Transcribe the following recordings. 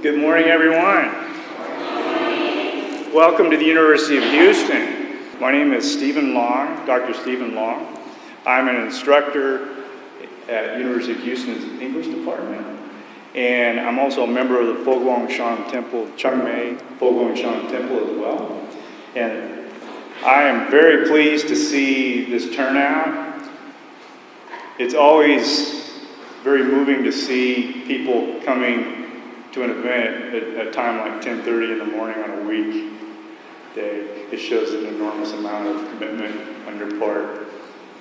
Good morning, everyone. Welcome to the University of Houston. My name is Stephen Long, Dr. Stephen Long. I'm an instructor at University of Houston's English department, and I'm also a member of the Fo Guang Shan Temple, Changmei Fo Guang Shan Temple as well. And I am very pleased to see this turnout. It's always very moving to see people coming to an event at a time like 10:30 in the morning on a weekday. It shows an enormous amount of commitment on your part.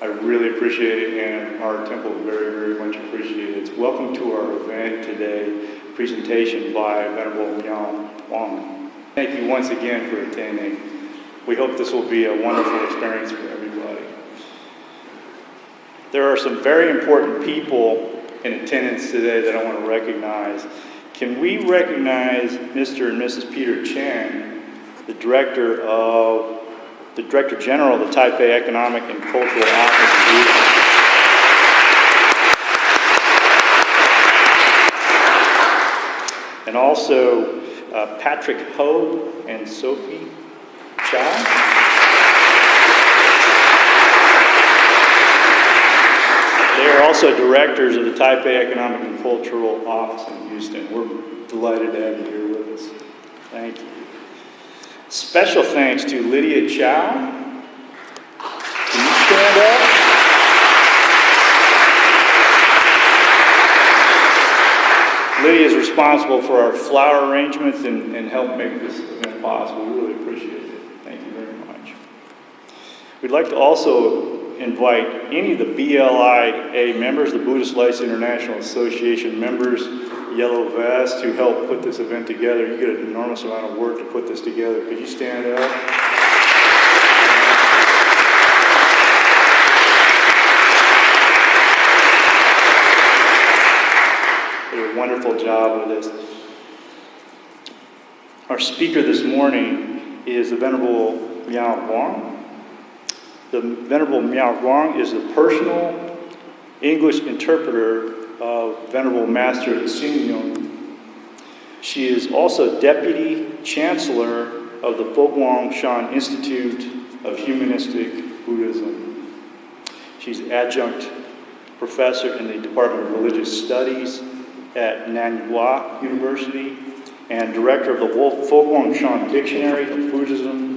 I really appreciate it, and our temple very, very much appreciates it. Welcome to our event today, presentation by Venerable Miao Guang. Thank you once again for attending. We hope this will be a wonderful experience for everybody. There are some very important people in attendance today that I want to recognize. Can we recognize Mr. and Mrs. Peter Chen, the Director General of the Taipei Economic and Cultural Office? And also Patrick Ho and Sophie Chow. They are also directors of the Taipei Economic and Cultural Office in Houston. We're delighted to have you here with us. Thank you. Special thanks to Lydia Chow. Can you stand up? Lydia is responsible for our flower arrangements and helped make this event possible. We really appreciate it. Thank you very much. We'd like to also invite any of the BLIA members, the Buddhist Lights International Association members, Yellow Vest, who helped put this event together. You get an enormous amount of work to put this together. Could you stand up? They did a wonderful job with this. Our speaker this morning is the Venerable Miao Guang. The Venerable Miao Guang is the personal English interpreter of Venerable Master Hsing Yun. She is also Deputy Chancellor of the Fo Guang Shan Institute of Humanistic Buddhism. She's Adjunct Professor in the Department of Religious Studies at Nanyue University and Director of the Fo Guang Shan Dictionary of Buddhism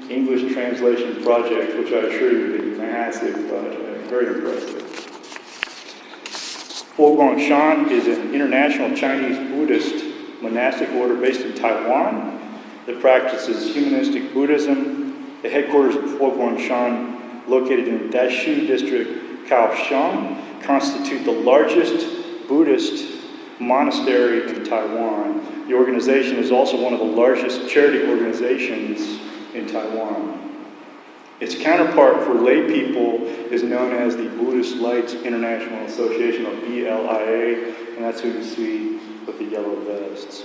English Translation Project, which I assure you is a massive project, very impressive. Fo Guang Shan is an international Chinese Buddhist monastic order based in Taiwan that practices humanistic Buddhism. The headquarters of Fo Guang Shan, located in Dashu District, Kaohsiung, constitute the largest Buddhist monastery in Taiwan. The organization is also one of the largest charity organizations in Taiwan. Its counterpart for lay people is known as the Buddhist Lights International Association, or BLIA, and that's who you see with the yellow vests.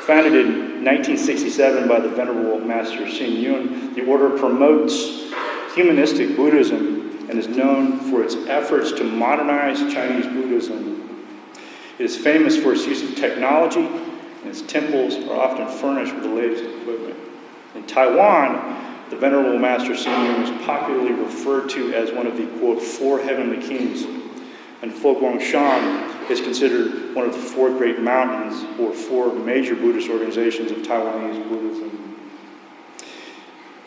Founded in 1967 by the Venerable Master Hsing Yun, the order promotes humanistic Buddhism and is known for its efforts to modernize Chinese Buddhism. It is famous for its use of technology, and its temples are often furnished with the latest equipment. In Taiwan, the Venerable Master Hsing Yun is popularly referred to as one of the, quote, four heavenly kings, and Fo Guang Shan is considered one of the four great mountains, or four major Buddhist organizations of Taiwanese Buddhism.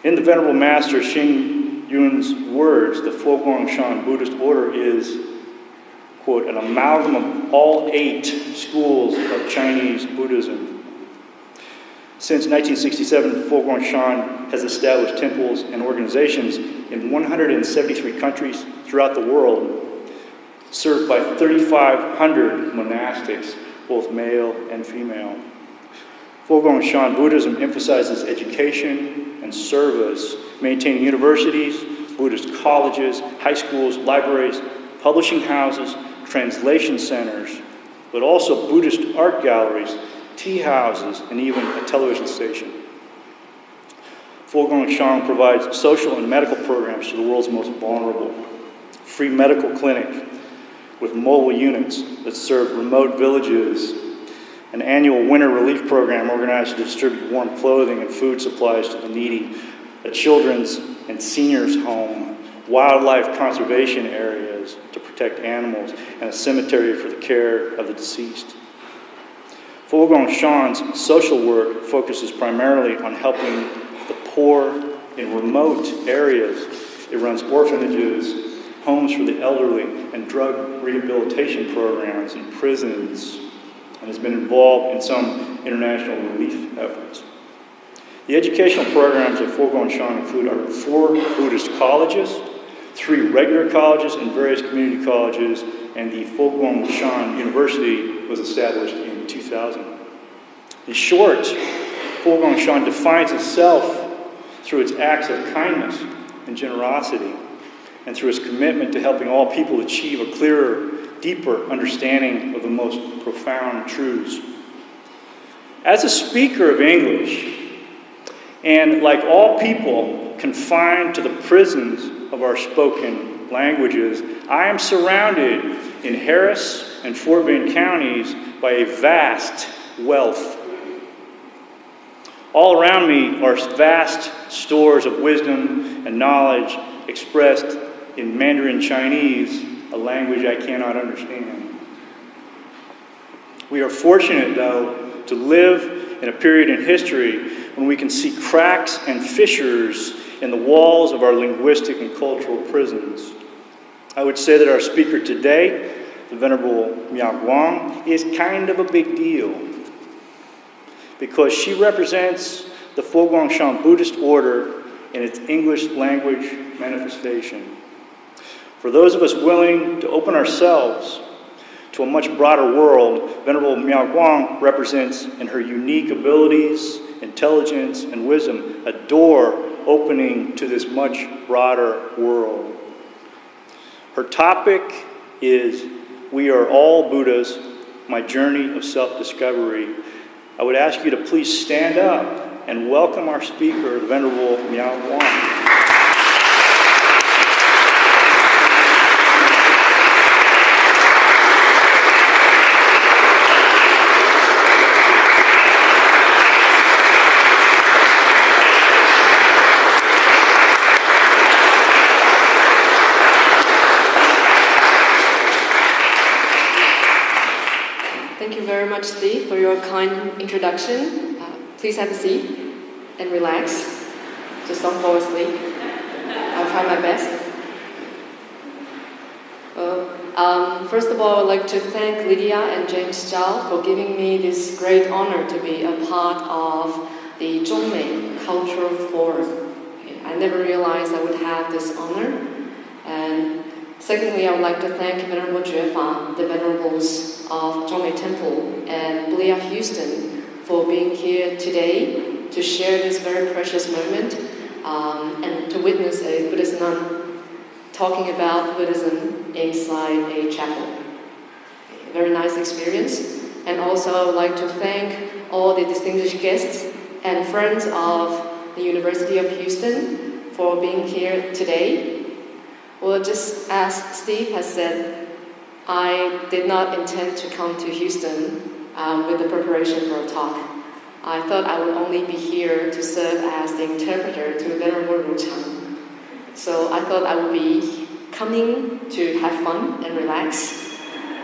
In the Venerable Master Hsing Yun's words, the Fo Guang Shan Buddhist order is, quote, an amalgam of all 8 schools of Chinese Buddhism. Since 1967, Fo Guang Shan has established temples and organizations in 173 countries throughout the world, served by 3,500 monastics, both male and female. Fo Guang Shan Buddhism emphasizes education and service, maintaining universities, Buddhist colleges, high schools, libraries, publishing houses, translation centers, but also Buddhist art galleries, tea houses, and even a television station. Fo Guang Shan provides social and medical programs to the world's most vulnerable. Free medical clinic with mobile units that serve remote villages an annual winter relief program organized to distribute warm clothing and food supplies to the needy, a children's and seniors' home, wildlife conservation areas to protect animals, and a cemetery for the care of the deceased. Fogong Shan's social work focuses primarily on helping the poor in remote areas. It runs orphanages, homes for the elderly, and drug rehabilitation programs in prisons, and has been involved in some international relief efforts. The educational programs of Fogong Shan include 4 Buddhist colleges, 3 regular colleges and various community colleges, and the Fogong Shan University was established in 2000. In short, Fogong Shan defines itself through its acts of kindness and generosity, and through its commitment to helping all people achieve a clearer, deeper understanding of the most profound truths. As a speaker of English, and like all people confined to the prisons of our spoken languages, I am surrounded in Harris and Fort Bend counties by a vast wealth. All around me are vast stores of wisdom and knowledge expressed in Mandarin Chinese, a language I cannot understand. We are fortunate, though, to live in a period in history when we can see cracks and fissures in the walls of our linguistic and cultural prisons. I would say that our speaker today, the Venerable Miao Guang, is kind of a big deal because she represents the Fogong Shan Buddhist order in its English language manifestation. For those of us willing to open ourselves to a much broader world, Venerable Miao Guang represents, in her unique abilities, intelligence, and wisdom, a door opening to this much broader world. Her topic is, "We Are All Buddhas, My Journey of Self-Discovery." I would ask you to please stand up and welcome our speaker, the Venerable Miao Guang. Thank you very much, Steve, for your kind introduction. Please have a seat and relax. Just don't fall asleep. I'll try my best. First of all, I'd like to thank Lydia and James Zhao for giving me this great honor to be a part of the Zhongmei Cultural Forum. I never realized I would have this honor. And secondly, I would like to thank Venerable Juefa, the Venerables of Zhongmei Temple, and Buddha Houston for being here today to share this very precious moment and to witness a Buddhist nun talking about Buddhism inside a chapel. A very nice experience. And also I would like to thank all the distinguished guests and friends of the University of Houston for being here today. Well, just as Steve has said, I did not intend to come to Houston with the preparation for a talk. I thought I would only be here to serve as the interpreter to Venerable Ruchang. So I thought I would be coming to have fun and relax.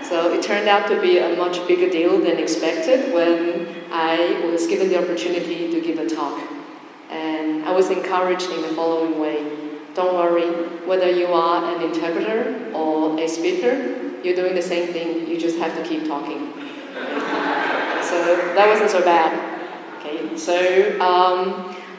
So it turned out to be a much bigger deal than expected when I was given the opportunity to give a talk. And I was encouraged in the following way. Don't worry, whether you are an interpreter or a speaker, you're doing the same thing, you just have to keep talking. So that wasn't so bad. Okay, so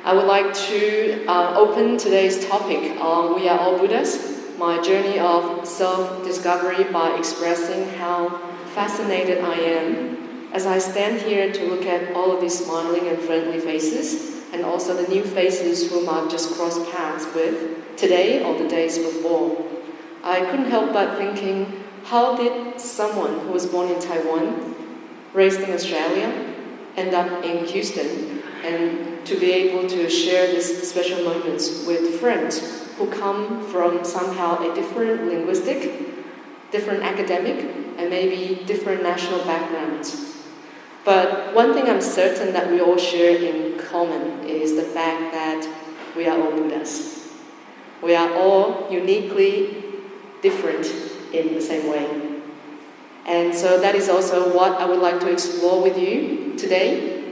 I would like to open today's topic on We Are All Buddhas, my journey of self-discovery by expressing how fascinated I am as I stand here to look at all of these smiling and friendly faces and also the new faces whom I've just crossed paths with today or the days before. I couldn't help but thinking, how did someone who was born in Taiwan, raised in Australia, end up in Houston, and to be able to share these special moments with friends who come from somehow a different linguistic, different academic, and maybe different national backgrounds. But one thing I'm certain that we all share in common is the fact that we are all Buddhas. We are all uniquely different in the same way. And so that is also what I would like to explore with you today,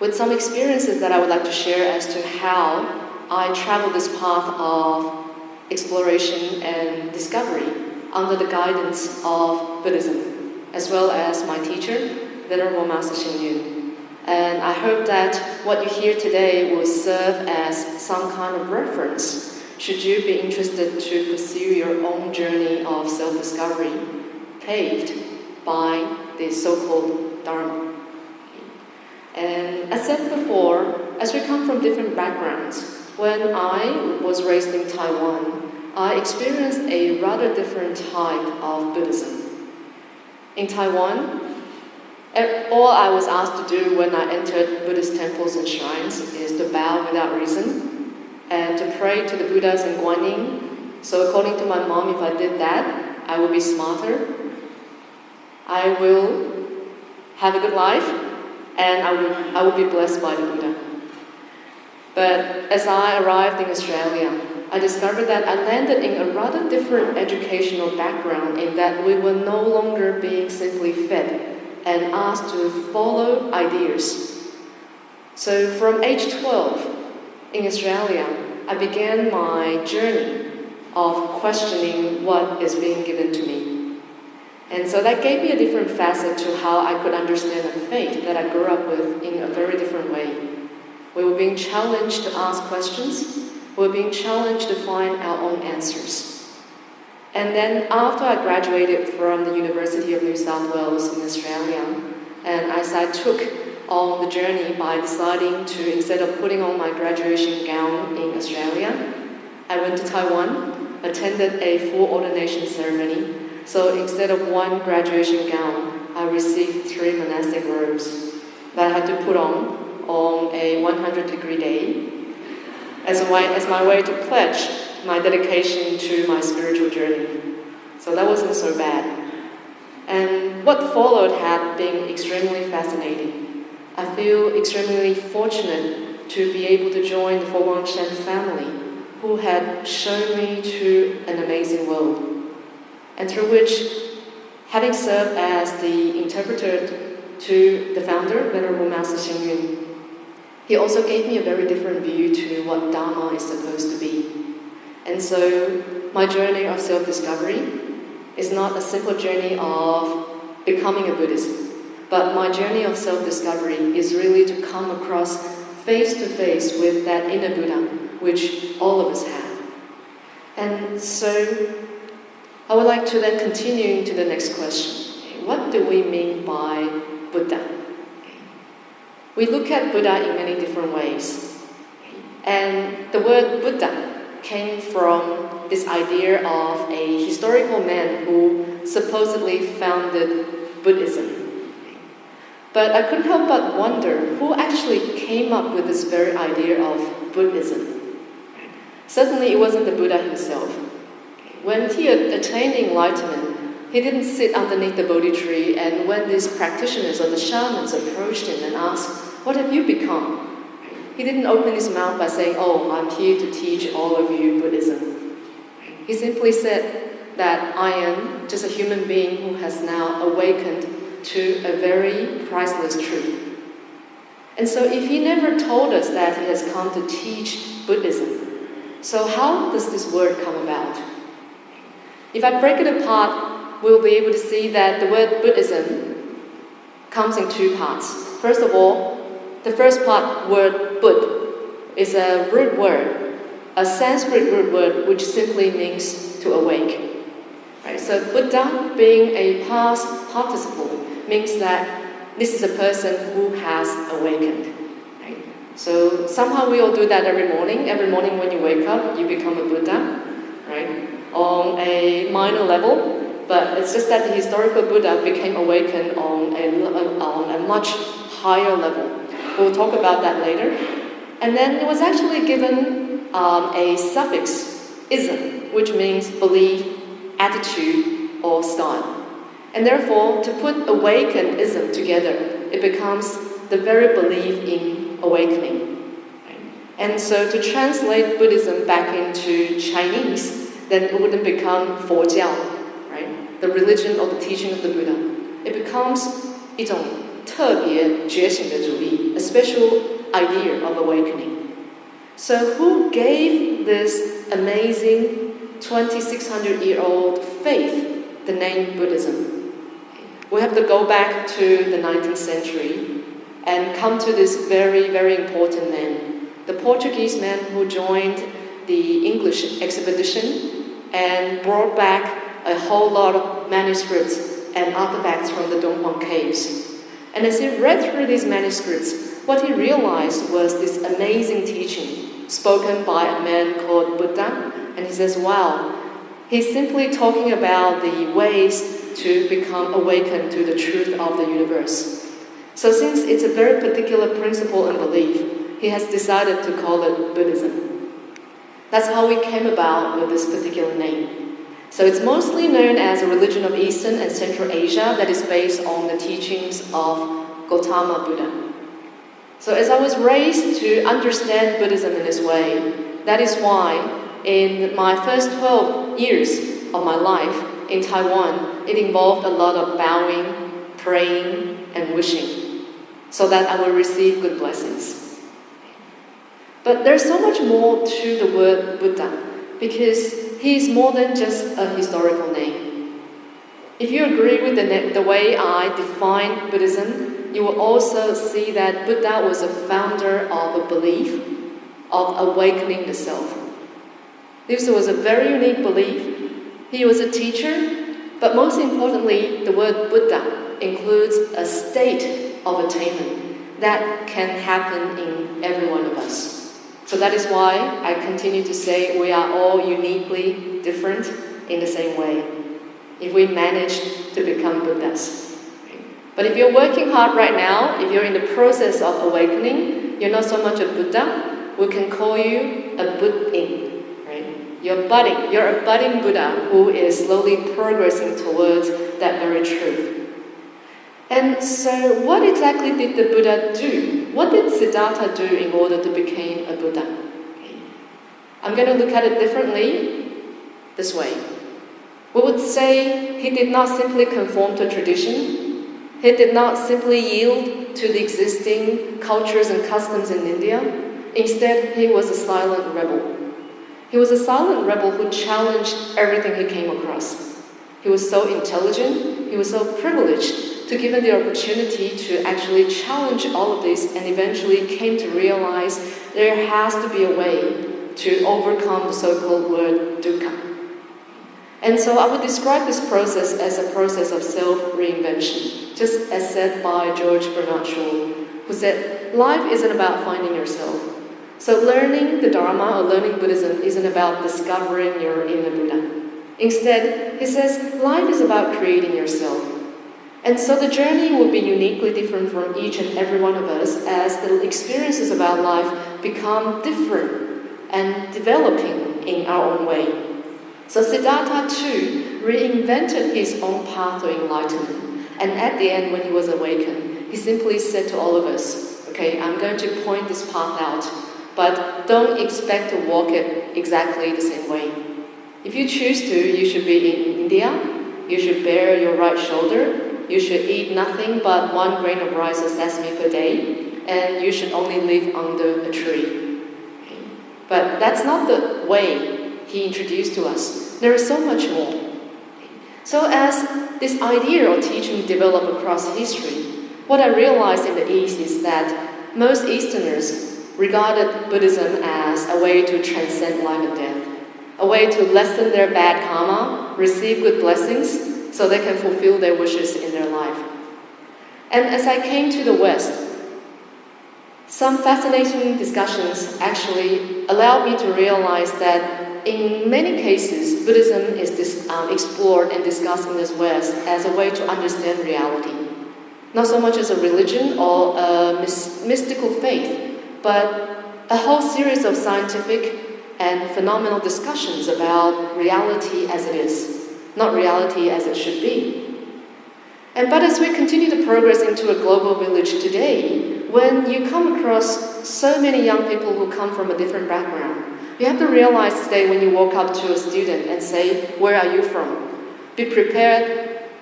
with some experiences that I would like to share as to how I travel this path of exploration and discovery under the guidance of Buddhism, as well as my teacher, Venerable Master Hsing Yun. And I hope that what you hear today will serve as some kind of reference should you be interested to pursue your own journey of self-discovery paved by the so-called Dharma. And as said before, as we come from different backgrounds, when I was raised in Taiwan, I experienced a rather different type of Buddhism. In Taiwan, all I was asked to do when I entered Buddhist temples and shrines is to bow without reason and to pray to the Buddhas and Guan Yin. So according to my mom, if I did that, I will be smarter, I will have a good life, and I will be blessed by the Buddha. But as I arrived in Australia, I discovered that I landed in a rather different educational background in that we were no longer being simply fed and asked to follow ideas. So from age 12 in Australia, I began my journey of questioning what is being given to me. And so that gave me a different facet to how I could understand the faith that I grew up with in a very different way. We were being challenged to ask questions. We were being challenged to find our own answers. And then after I graduated from the University of New South Wales in Australia, and as I took on the journey by deciding to, instead of putting on my graduation gown in Australia, I went to Taiwan, attended a full ordination ceremony. So instead of one graduation gown, I received 3 monastic robes that I had to put on a 100-degree day as my way to pledge my dedication to my spiritual journey. So that wasn't so bad. And what followed had been extremely fascinating. I feel extremely fortunate to be able to join the Foguang Shan family, who had shown me to an amazing world, and through which, having served as the interpreter to the founder, Venerable Master Hsing Yun, he also gave me a very different view to what Dharma is supposed to be. And so my journey of self-discovery is not a simple journey of becoming a Buddhist, but my journey of self-discovery is really to come across face-to-face with that inner Buddha, which all of us have. And so I would like to then continue to the next question. What do we mean by Buddha? We look at Buddha in many different ways. And the word Buddha came from this idea of a historical man who supposedly founded Buddhism. But I couldn't help but wonder who actually came up with this very idea of Buddhism. Certainly it wasn't the Buddha himself. When he attained enlightenment, he didn't sit underneath the Bodhi tree, and when these practitioners or the shamans approached him and asked, "What have you become?" he didn't open his mouth by saying, "Oh, I'm here to teach all of you Buddhism." He simply said that I am just a human being who has now awakened to a very priceless truth. And so if he never told us that he has come to teach Buddhism, so how does this word come about? If I break it apart, we'll be able to see that the word Buddhism comes in 2 parts. First of all, the first part, word Bud, is a root word, a Sanskrit root word which simply means to awake. Right? So Buddha, being a past participle, means that this is a person who has awakened. Right? So somehow we all do that every morning. Every morning when you wake up, you become a Buddha, right? On a minor level, but it's just that the historical Buddha became awakened on a much higher level. We'll talk about that later. And then it was actually given a suffix, ism, which means belief, attitude, or style. And therefore, to put awakened ism together it becomes the very belief in awakening. Right? And so to translate Buddhism back into Chinese, then it wouldn't become 佛教, right? The religion or the teaching of the Buddha. It becomes 一种特别觉醒的主义, a special idea of awakening. So who gave this amazing 2,600-year-old faith the name Buddhism? We have to go back to the 19th century and come to this very, very important man. The Portuguese man who joined the English expedition and brought back a whole lot of manuscripts and artifacts from the Don Juan caves. And as he read through these manuscripts, what he realized was this amazing teaching spoken by a man called Buddha. And he says, wow, he's simply talking about the ways to become awakened to the truth of the universe. So since it's a very particular principle and belief, he has decided to call it Buddhism. That's how we came about with this particular name. So it's mostly known as a religion of Eastern and Central Asia that is based on the teachings of Gautama Buddha. So as I was raised to understand Buddhism in this way, that is why in my first 12 years of my life in Taiwan, it involved a lot of bowing, praying, and wishing, so that I will receive good blessings. But there's so much more to the word Buddha, because he is more than just a historical name. If you agree with the way I define Buddhism, you will also see that Buddha was a founder of a belief of awakening the self. This was a very unique belief. He was a teacher, but most importantly, the word Buddha includes a state of attainment that can happen in every one of us. So that is why I continue to say we are all uniquely different in the same way, if we manage to become Buddhas. But if you're working hard right now, if you're in the process of awakening, you're not so much a Buddha, we can call you a Buddhin. Right? You're a budding Buddha who is slowly progressing towards that very truth. And so what exactly did the Buddha do? What did Siddhartha do in order to become a Buddha? Okay. I'm going to look at it differently this way. We would say he did not simply conform to tradition. He did not simply yield to the existing cultures and customs in India. Instead, he was a silent rebel. He was a silent rebel who challenged everything he came across. He was so intelligent, he was so privileged to given the opportunity to actually challenge all of this, and eventually came to realize there has to be a way to overcome the so-called word dukkha. And so I would describe this process as a process of self-reinvention, just as said by George Bernard Shaw, who said, life isn't about finding yourself. So learning the Dharma or learning Buddhism isn't about discovering your inner Buddha. Instead, he says, life is about creating yourself. And so the journey will be uniquely different from each and every one of us as the experiences of our life become different and developing in our own way. So Siddhartha too reinvented his own path to enlightenment. And at the end, when he was awakened, he simply said to all of us, okay, I'm going to point this path out, but don't expect to walk it exactly the same way. If you choose to, you should be in India, you should bare your right shoulder, you should eat nothing but 1 grain of rice or sesame per day, and you should only live under a tree. Okay? But that's not the way he introduced to us. There is so much more. Okay? So as this idea or teaching developed across history, what I realized in the East is that most Easterners regarded Buddhism as a way to transcend life and death, a way to lessen their bad karma, receive good blessings, so they can fulfill their wishes in their life. And as I came to the West, some fascinating discussions actually allowed me to realize that in many cases, Buddhism is explored and discussed in this West as a way to understand reality. Not so much as a religion or a mystical faith, but a whole series of scientific and phenomenal discussions about reality as it is, not reality as it should be. But as we continue to progress into a global village today, when you come across so many young people who come from a different background, you have to realize today when you walk up to a student and say, "Where are you from?" Be prepared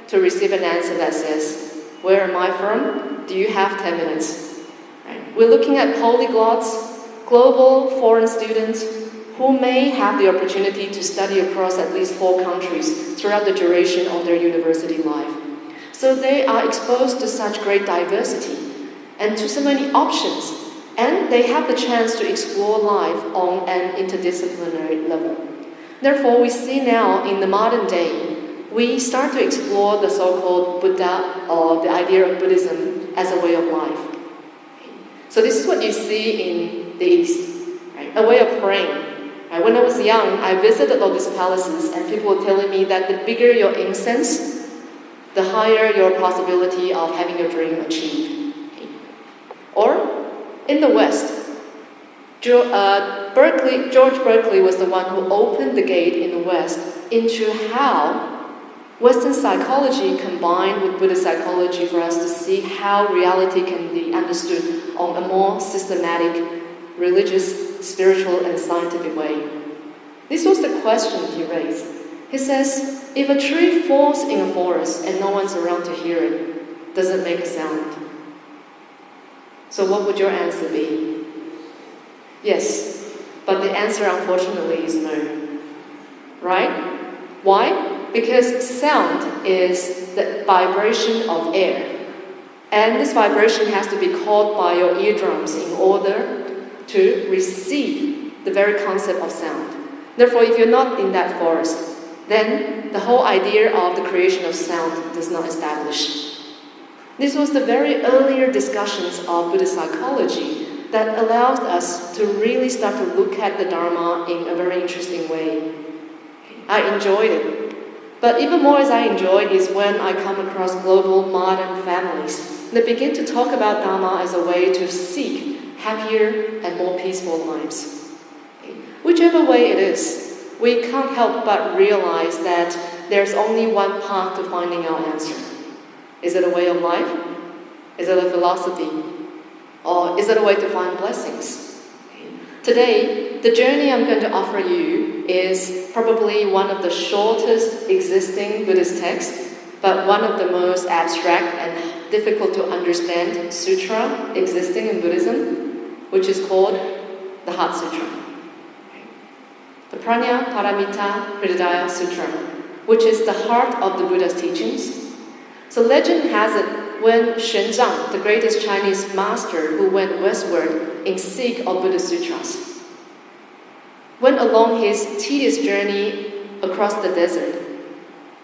to receive an answer that says, "Where am I from? Do you have 10 minutes?" Right? We're looking at polyglots, global foreign students who may have the opportunity to study across at least 4 countries throughout the duration of their university life. So they are exposed to such great diversity and to so many options, and they have the chance to explore life on an interdisciplinary level. Therefore, we see now in the modern day, we start to explore the so-called Buddha or the idea of Buddhism as a way of life. So this is what you see in the East, right? A way of praying. Right? When I was young, I visited all these palaces and people were telling me that the bigger your incense, the higher your possibility of having your dream achieved. Or, in the West, George Berkeley was the one who opened the gate in the West into how Western psychology combined with Buddhist psychology for us to see how reality can be understood on a more systematic, religious, spiritual, and scientific way. This was the question he raised. He says, if a tree falls in a forest and no one's around to hear it, does it make a sound? So what would your answer be? Yes, but the answer unfortunately is no. Right? Why? Because sound is the vibration of air. And this vibration has to be caught by your eardrums in order to receive the very concept of sound. Therefore, if you're not in that forest, then the whole idea of the creation of sound does not establish. This was the very earlier discussions of Buddhist psychology that allowed us to really start to look at the Dharma in a very interesting way. I enjoyed it. But even more as I enjoyed is when I come across global modern families that begin to talk about Dharma as a way to seek happier and more peaceful lives. Whichever way it is, we can't help but realize that there's only one path to finding our answer. Is it a way of life? Is it a philosophy? Or is it a way to find blessings? Today, the journey I'm going to offer you is probably one of the shortest existing Buddhist texts, but one of the most abstract and difficult to understand sutra existing in Buddhism, which is called the Heart Sutra. The Prajna Paramita Hridaya Sutra, which is the heart of the Buddha's teachings. So legend has it when Shan, the greatest Chinese master who went westward in seek of Buddhist sutras, went along his tedious journey across the desert,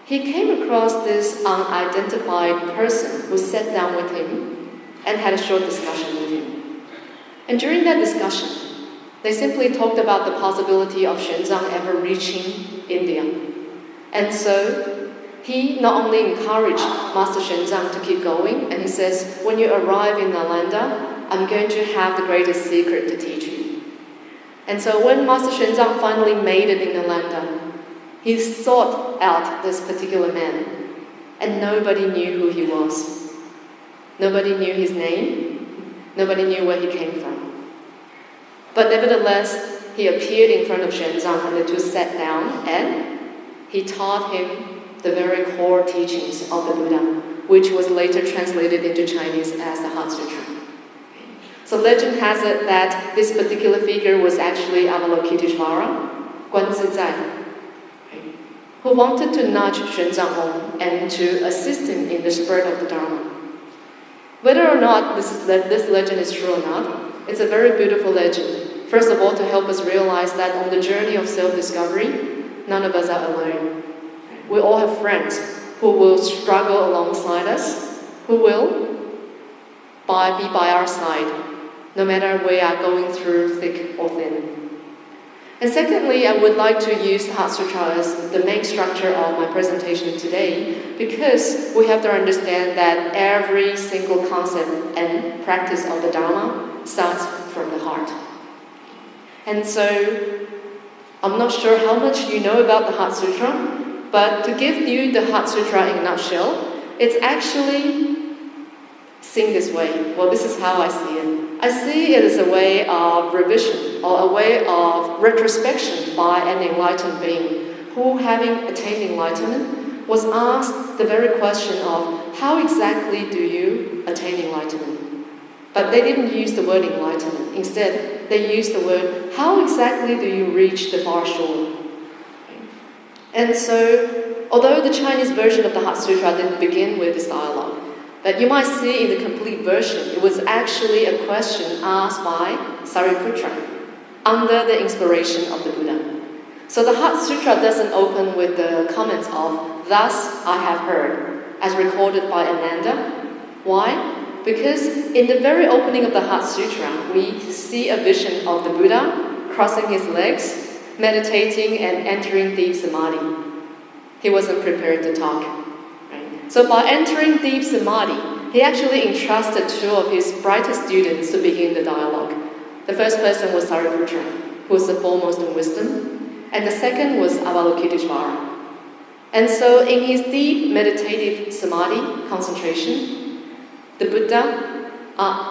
he came across this unidentified person who sat down with him and had a short discussion with him. And during that discussion, they simply talked about the possibility of Shenzhen ever reaching India. And so he not only encouraged Master Shenzhen to keep going, and he says, when you arrive in Nalanda, I'm going to have the greatest secret to teach you. And so when Master Shenzhen finally made it in Nalanda, he sought out this particular man, and nobody knew who he was. Nobody knew his name. Nobody knew where he came from. But nevertheless, he appeared in front of Shenzhen, and the two sat down, and he taught him the very core teachings of the Buddha, which was later translated into Chinese as the Heart Sutra. So legend has it that this particular figure was actually Avalokiteshvara, Guanzizai, who wanted to nudge Shenzhen on and to assist him in the spread of the Dharma. Whether or not this legend is true or not, it's a very beautiful legend. First of all, to help us realize that on the journey of self-discovery, none of us are alone. We all have friends who will struggle alongside us, who will be by our side, no matter we are going through thick or thin. And secondly, I would like to use the Heart Sutra as the main structure of my presentation today, because we have to understand that every single concept and practice of the Dharma starts from the heart. And so, I'm not sure how much you know about the Heart Sutra, but to give you the Heart Sutra in a nutshell, it's actually seen this way. Well, this is how I see it. I see it as a way of revision or a way of retrospection by an enlightened being who, having attained enlightenment, was asked the very question of how exactly do you attain enlightenment? But they didn't use the word enlightenment. Instead, they used the word, how exactly do you reach the far shore? And so, although the Chinese version of the Heart Sutra didn't begin with this dialogue, but you might see in the complete version, it was actually a question asked by Sariputra under the inspiration of the Buddha. So the Heart Sutra doesn't open with the comments of, thus I have heard, as recorded by Ananda. Why? Because in the very opening of the Heart Sutra, we see a vision of the Buddha crossing his legs, meditating and entering deep samadhi. He wasn't prepared to talk. So by entering deep samadhi, he actually entrusted two of his brightest students to begin the dialogue. The first person was Sariputra, who was the foremost in wisdom, and the second was Avalokiteshvara. And so in his deep meditative samadhi concentration, the Buddha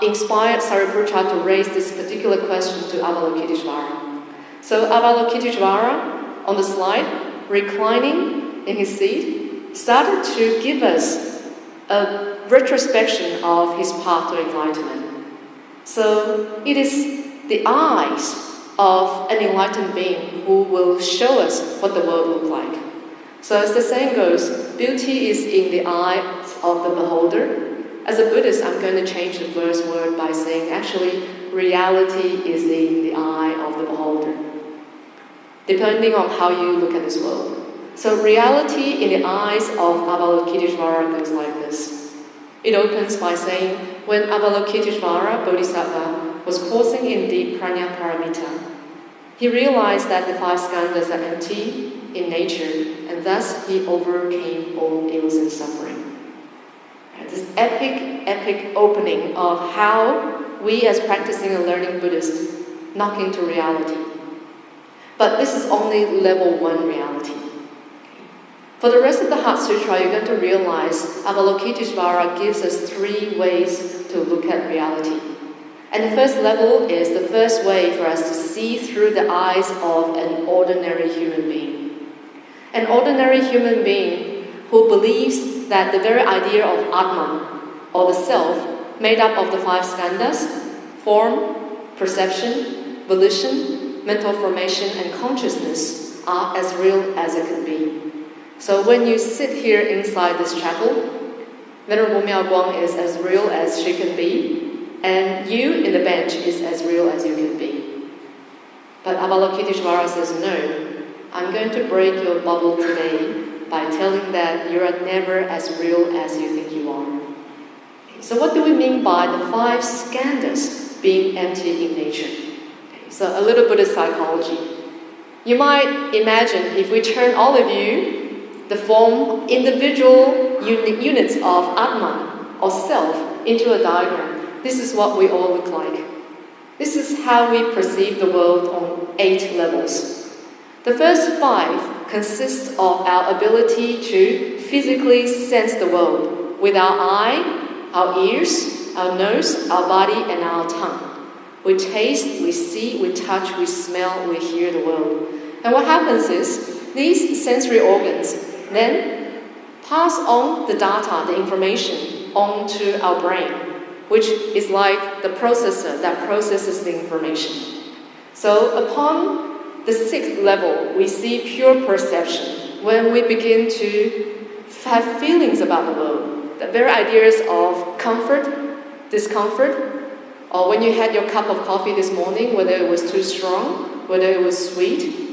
inspired Sariputra to raise this particular question to Avalokiteshvara. So Avalokiteshvara, on the slide, reclining in his seat, started to give us a retrospection of his path to enlightenment. So it is the eyes of an enlightened being who will show us what the world looks like. So as the saying goes, beauty is in the eyes of the beholder. As a Buddhist, I'm going to change the first word by saying actually reality is in the eye of the beholder, depending on how you look at this world. So reality in the eyes of Avalokiteshvara goes like this. It opens by saying, when Avalokiteshvara Bodhisattva was coursing in deep prajna paramita, he realized that the five skandhas are empty in nature, and thus he overcame all ills and suffering. This epic opening of how we as practicing and learning Buddhists knock into reality. But this is only level 1 reality. For the rest of the Heart Sutra, you're going to realize Avalokiteshvara gives us 3 ways to look at reality. And the first level is the first way for us to see through the eyes of an ordinary human being. An ordinary human being who believes that the very idea of Atman, or the self, made up of the 5 skandhas, form, perception, volition, mental formation, and consciousness, are as real as it can be. So when you sit here inside this chapel, Venerable Miao Guang is as real as she can be, and you in the bench is as real as you can be. But Avalokiteshvara says, no, I'm going to break your bubble today by telling that you are never as real as you think you are. So what do we mean by the 5 skandhas being empty in nature? So a little Buddhist psychology. You might imagine if we turn all of you, the form individual units of Atman or self into a diagram. This is what we all look like. This is how we perceive the world on 8 levels. The first 5 consist of our ability to physically sense the world with our eye, our ears, our nose, our body, and our tongue. We taste, we see, we touch, we smell, we hear the world. And what happens is, these sensory organs then pass on the data, the information, onto our brain, which is like the processor that processes the information. So upon the 6th level, we see pure perception when we begin to have feelings about the world. The very ideas of comfort, discomfort, or when you had your cup of coffee this morning, whether it was too strong, whether it was sweet.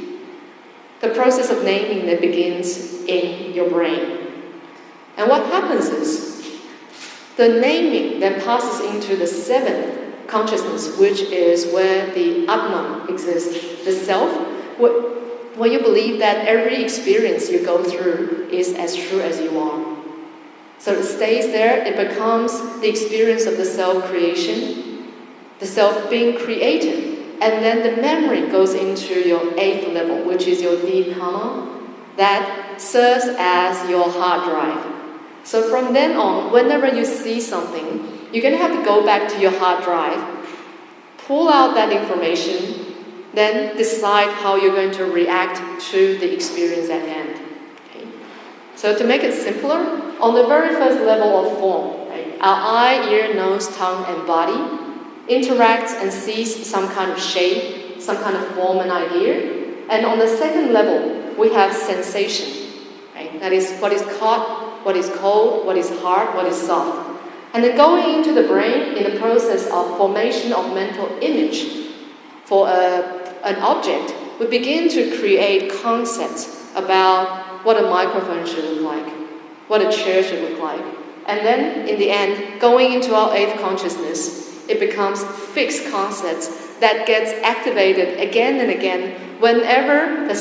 The process of naming that begins in your brain. And what happens is, the naming then passes into the 7th consciousness, which is where the Atman exists, the self, where you believe that every experience you go through is as true as you are. So it stays there, it becomes the experience of the self-creation, the self being created. And then the memory goes into your 8th level, which is your deep karma, that serves as your hard drive. So from then on, whenever you see something, you're going to have to go back to your hard drive, pull out that information, then decide how you're going to react to the experience at hand. Okay? So to make it simpler, on the very first level of form, right, our eye, ear, nose, tongue, and body interacts and sees some kind of shape, some kind of form and idea. And on the second level, we have sensation. Right? That is what is hot, what is cold, what is hard, what is soft. And then going into the brain in the process of formation of mental image for an object, we begin to create concepts about what a microphone should look like, what a chair should look like. And then, in the end, going into our eighth consciousness, it becomes fixed concepts that gets activated again and again whenever the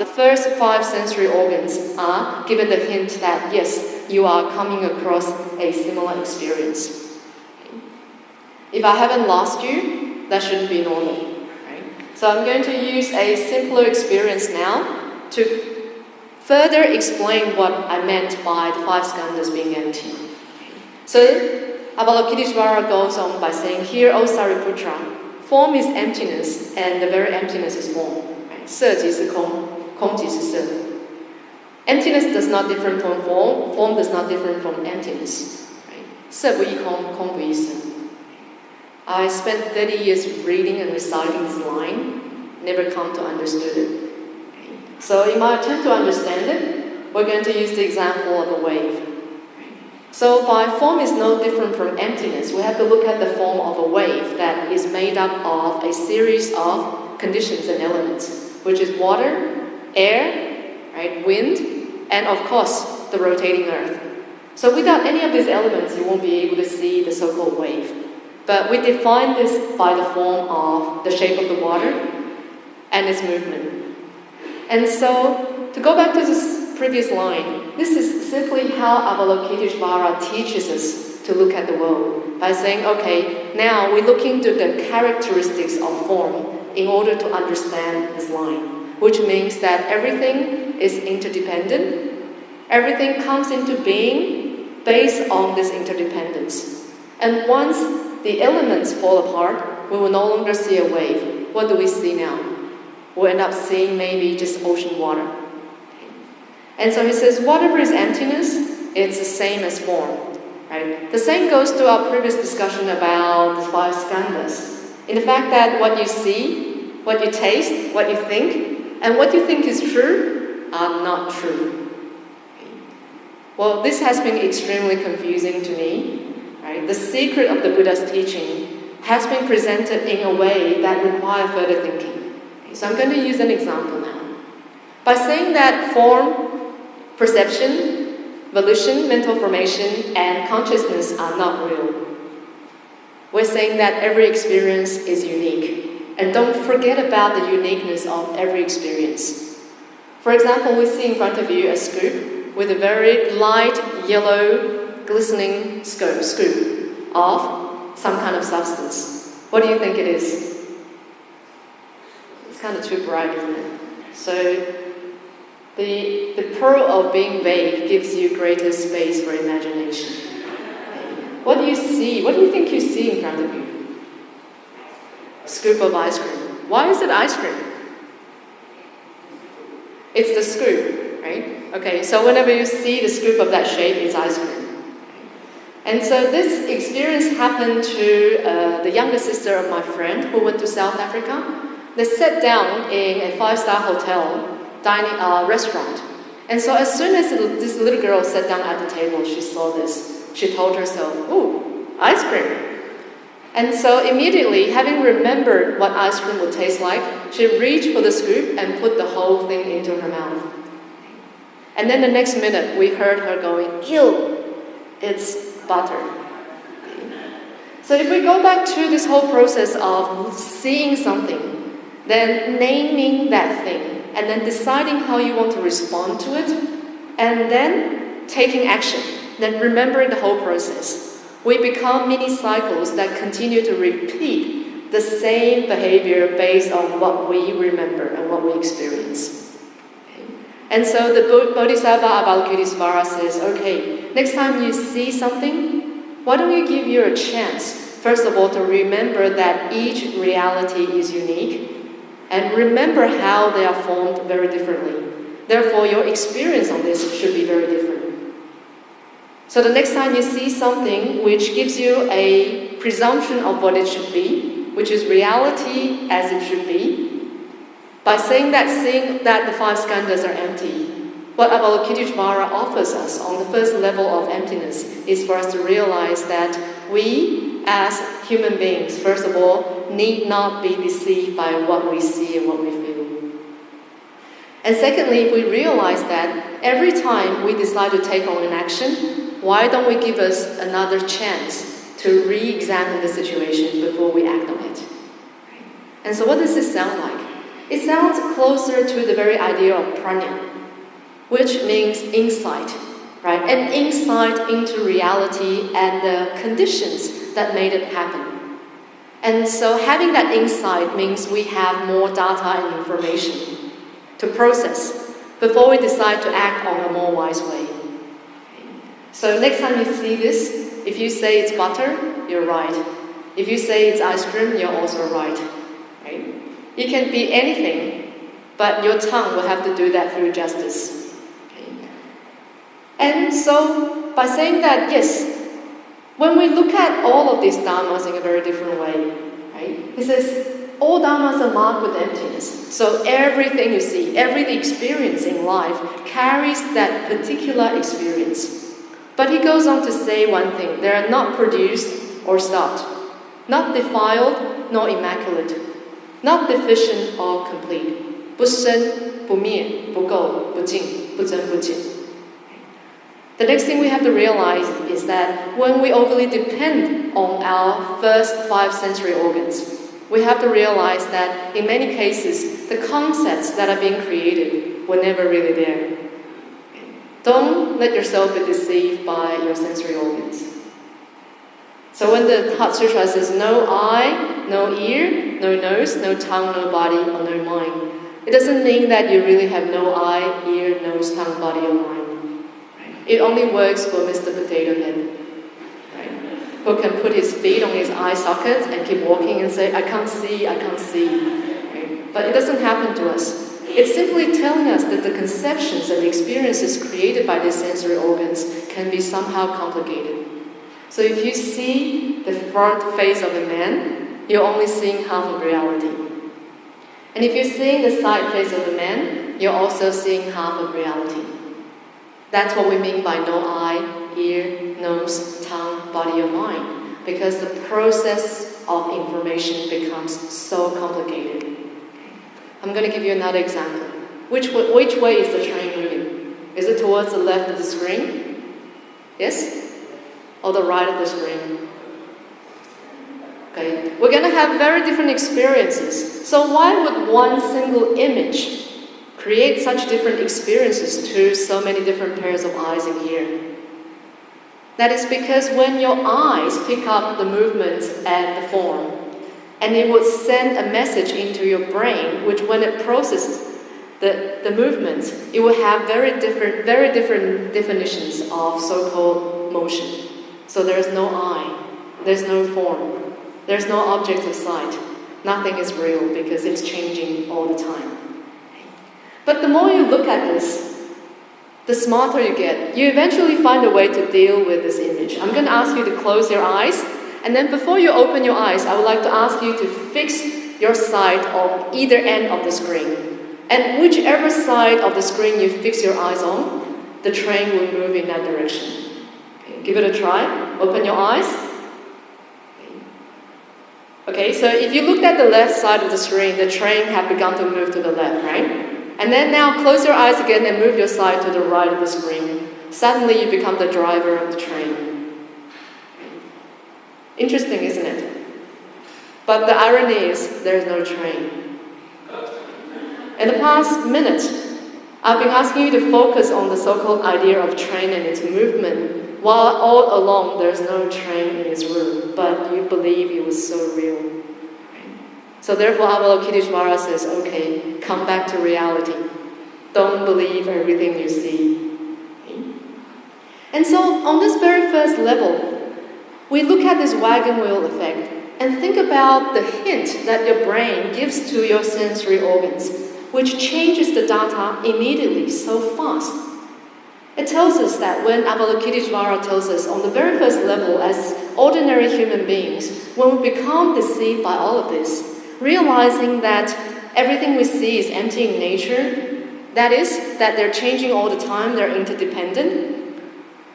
first 5 sensory organs are given the hint that, yes, you are coming across a similar experience. If I haven't lost you, that shouldn't be normal. Right? So I'm going to use a simpler experience now to further explain what I meant by the 5 skandhas being empty. So Avalokiteshvara goes on by saying, "Here, O Sariputra, form is emptiness, and the very emptiness is form. Right? 色即是空，空即是色。Emptiness does not differ from form, form does not differ from emptiness. Right? 色不异空，空不异色。I spent 30 years reading and reciting this line, never come to understand it. Okay? So in my attempt to understand it, we're going to use the example of a wave. So by form is no different from emptiness, we have to look at the form of a wave that is made up of a series of conditions and elements, which is water, air, right, wind, and of course, the rotating earth. So without any of these elements, you won't be able to see the so-called wave. But we define this by the form of the shape of the water and its movement. And so, to go back to this previous line, this is simply how Avalokiteshvara teaches us to look at the world, by saying, okay, now we look into the characteristics of form in order to understand this line, which means that everything is interdependent, everything comes into being based on this interdependence. And once the elements fall apart, we will no longer see a wave. What do we see now? We'll end up seeing maybe just ocean water. And so he says, whatever is emptiness, it's the same as form. Right? The same goes to our previous discussion about the 5 skandhas. In the fact that what you see, what you taste, what you think, and what you think is true are not true. Well, this has been extremely confusing to me. Right? The secret of the Buddha's teaching has been presented in a way that requires further thinking. So I'm going to use an example now. By saying that form, perception, volition, mental formation, and consciousness are not real, we're saying that every experience is unique. And don't forget about the uniqueness of every experience. For example, we see in front of you a scoop with a very light yellow glistening scoop of some kind of substance. What do you think it is? It's kind of too bright, isn't it? So the pearl of being vague gives you greater space for imagination. What do you see? What do you think you see in front of you? Scoop of ice cream. Why is it ice cream? It's the scoop, right? Okay, so whenever you see the scoop of that shape, it's ice cream. And so this experience happened to the younger sister of my friend who went to South Africa. They sat down in a 5-star hotel restaurant. And so as soon as this little girl sat down at the table, she saw this. She told herself, ooh, ice cream. And so immediately, having remembered what ice cream would taste like, she reached for the scoop and put the whole thing into her mouth. And then the next minute, we heard her going, ew, it's butter. So if we go back to this whole process of seeing something, then naming that thing, and then deciding how you want to respond to it, and then taking action, then remembering the whole process, we become mini cycles that continue to repeat the same behavior based on what we remember and what we experience. Okay? And so the Bodhisattva Avalokitesvara says, okay, next time you see something, why don't you give you a chance, first of all, to remember that each reality is unique, and remember how they are formed very differently. Therefore, your experience on this should be very different. So the next time you see something which gives you a presumption of what it should be, which is reality as it should be, by seeing that the five skandhas are empty, what Avalokitesvara offers us on the first level of emptiness is for us to realize that we, as human beings, first of all, need not be deceived by what we see and what we feel. And secondly, if we realize that every time we decide to take on an action, why don't we give us another chance to re-examine the situation before we act on it? And so what does this sound like? It sounds closer to the very idea of prajna, which means insight, right? An insight into reality and the conditions that made it happen. And so having that insight means we have more data and information to process before we decide to act on a more wise way. So next time you see this, if you say it's butter, you're right. If you say it's ice cream, you're also right. It can be anything, but your tongue will have to do that through justice. Okay? And so, by saying that, yes, when we look at all of these dharmas in a very different way, right? He says, all dharmas are marked with emptiness. So everything you see, every experience in life carries that particular experience. But he goes on to say one thing, they are not produced or stopped, not defiled nor immaculate, not deficient or complete. 不生,不灭,不垢,不净,不增,不减. The next thing we have to realize is that when we overly depend on our first five sensory organs, we have to realize that in many cases, the concepts that are being created were never really there. Don't let yourself be deceived by your sensory organs. So when the Heart Sutra says no eye, no ear, no nose, no tongue, no body, or no mind, it doesn't mean that you really have no eye, ear, nose, tongue, body, or mind. Right? It only works for Mr. Potato Head, right? Who can put his feet on his eye sockets and keep walking and say, I can't see, I can't see. Right? But it doesn't happen to us. It's simply telling us that the conceptions and the experiences created by these sensory organs can be somehow complicated. So if you see the front face of a man, you're only seeing half of reality. And if you're seeing the side face of a man, you're also seeing half of reality. That's what we mean by no eye, ear, nose, tongue, body, or mind. Because the process of information becomes so complicated. I'm going to give you another example. Which way is the train moving? Is it towards the left of the screen? Yes? Or the right of the screen? Okay. We're going to have very different experiences. So why would one single image create such different experiences to so many different pairs of eyes and ear? That is because when your eyes pick up the movements and the form, and it would send a message into your brain, which when it processes the movements, it will have very different definitions of so-called motion. So there's no eye, there's no form, there's no object of sight. Nothing is real because it's changing all the time. But the more you look at this, the smarter you get. You eventually find a way to deal with this image. I'm going to ask you to close your eyes. And then before you open your eyes, I would like to ask you to fix your sight on either end of the screen. And whichever side of the screen you fix your eyes on, the train will move in that direction. Okay, give it a try. Open your eyes. Okay, so if you looked at the left side of the screen, the train had begun to move to the left, right? And then now close your eyes again and move your side to the right of the screen. Suddenly you become the driver of the train. Interesting, isn't it? But the irony is, there's no train. In the past minute, I've been asking you to focus on the so-called idea of train and its movement, while all along there's no train in this room, but you believe it was so real. So therefore, Avalokitesvara says, okay, come back to reality. Don't believe everything you see. And so on this very first level, we look at this wagon wheel effect and think about the hint that your brain gives to your sensory organs, which changes the data immediately so fast. It tells us that when Avalokiteshvara tells us on the very first level as ordinary human beings, when we become deceived by all of this, realizing that everything we see is empty in nature, that is, that they're changing all the time, they're interdependent,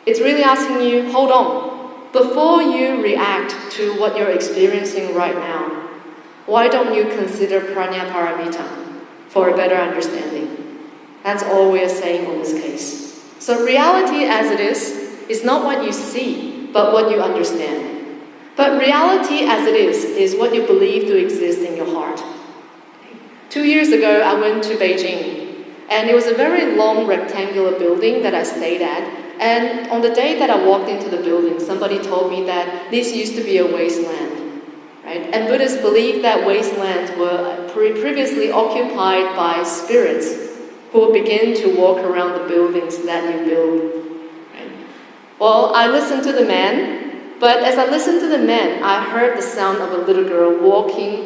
it's really asking you, hold on, before you react to what you're experiencing right now, why don't you consider prajna paramita for a better understanding? That's all we are saying in this case. So reality as it is not what you see, but what you understand. But reality as it is what you believe to exist in your heart. 2 years ago, I went to Beijing, and it was a very long rectangular building that I stayed at. And on the day that I walked into the building, somebody told me that this used to be a wasteland, right? And Buddhists believe that wastelands were previously occupied by spirits who will begin to walk around the buildings that you build. Right? Well, I listened to the man, but as I listened to the man, I heard the sound of a little girl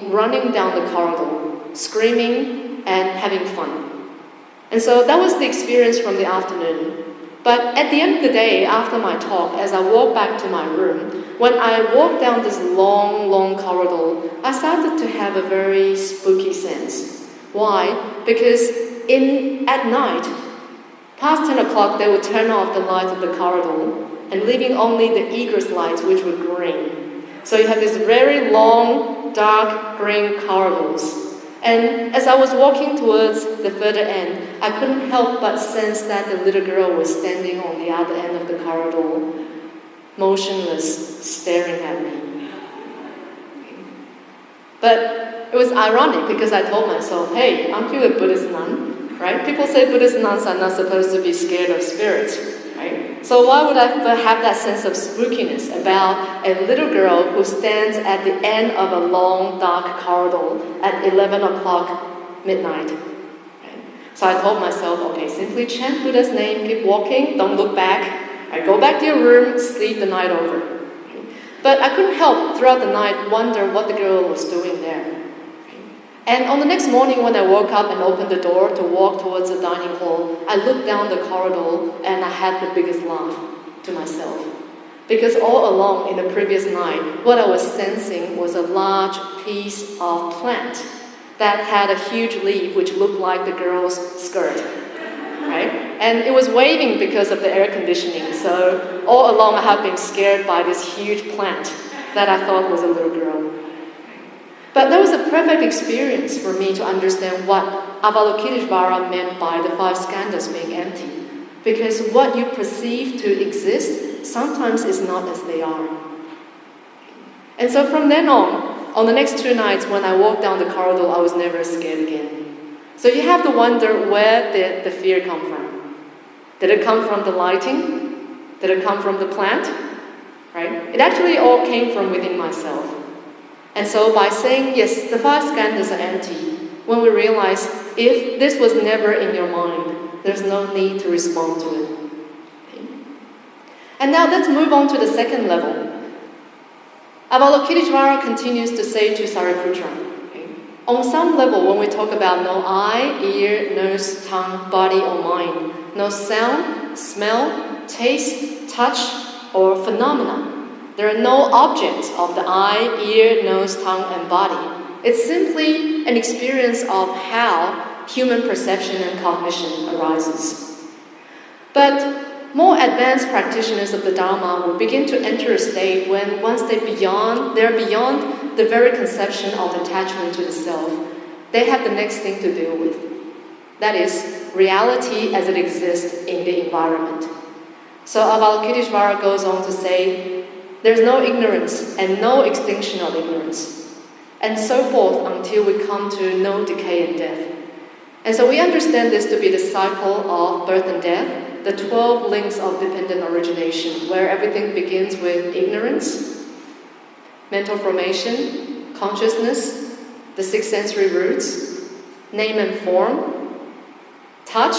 running down the corridor, screaming and having fun. And so that was the experience from the afternoon. But at the end of the day, after my talk, as I walked back to my room, when I walked down this long, long corridor, I started to have a very spooky sense. Why? Because at night, past 10 o'clock, they would turn off the lights of the corridor and leaving only the egress lights, which were green. So you have these very long, dark green corridors. And as I was walking towards the further end, I couldn't help but sense that the little girl was standing on the other end of the corridor, motionless, staring at me. But it was ironic because I told myself, hey, aren't you a Buddhist nun? Right? People say Buddhist nuns are not supposed to be scared of spirits, right? So why would I have that sense of spookiness about a little girl who stands at the end of a long, dark corridor at 11 o'clock midnight? Right? So I told myself, okay, simply chant Buddha's name, keep walking, don't look back. Right? Go back to your room, sleep the night over. Right? But I couldn't help throughout the night wonder what the girl was doing there. And on the next morning when I woke up and opened the door to walk towards the dining hall, I looked down the corridor and I had the biggest laugh to myself. Because all along in the previous night, what I was sensing was a large piece of plant that had a huge leaf which looked like the girl's skirt. Right? And it was waving because of the air conditioning. So all along I have been scared by this huge plant that I thought was a little girl. But that was a perfect experience for me to understand what Avalokiteshvara meant by the 5 skandhas being empty. Because what you perceive to exist sometimes is not as they are. And so from then on the next 2 nights when I walked down the corridor, I was never scared again. So you have to wonder, where did the fear come from? Did it come from the lighting? Did it come from the plant? Right? It actually all came from within myself. And so by saying, yes, the 5 skandhas are empty, when we realize if this was never in your mind, there's no need to respond to it. Okay. And now let's move on to the second level. Avalokiteshvara continues to say to Sariputra, okay, on some level when we talk about no eye, ear, nose, tongue, body or mind, no sound, smell, taste, touch or phenomena, there are no objects of the eye, ear, nose, tongue, and body. It's simply an experience of how human perception and cognition arises. But more advanced practitioners of the Dharma will begin to enter a state when once they're beyond the very conception of attachment to the self, they have the next thing to deal with. That is, reality as it exists in the environment. So Avalokiteshvara goes on to say, there's no ignorance and no extinction of ignorance, and so forth until we come to no decay and death. And so we understand this to be the cycle of birth and death, the 12 links of dependent origination, where everything begins with ignorance, mental formation, consciousness, the 6 sensory roots, name and form, touch,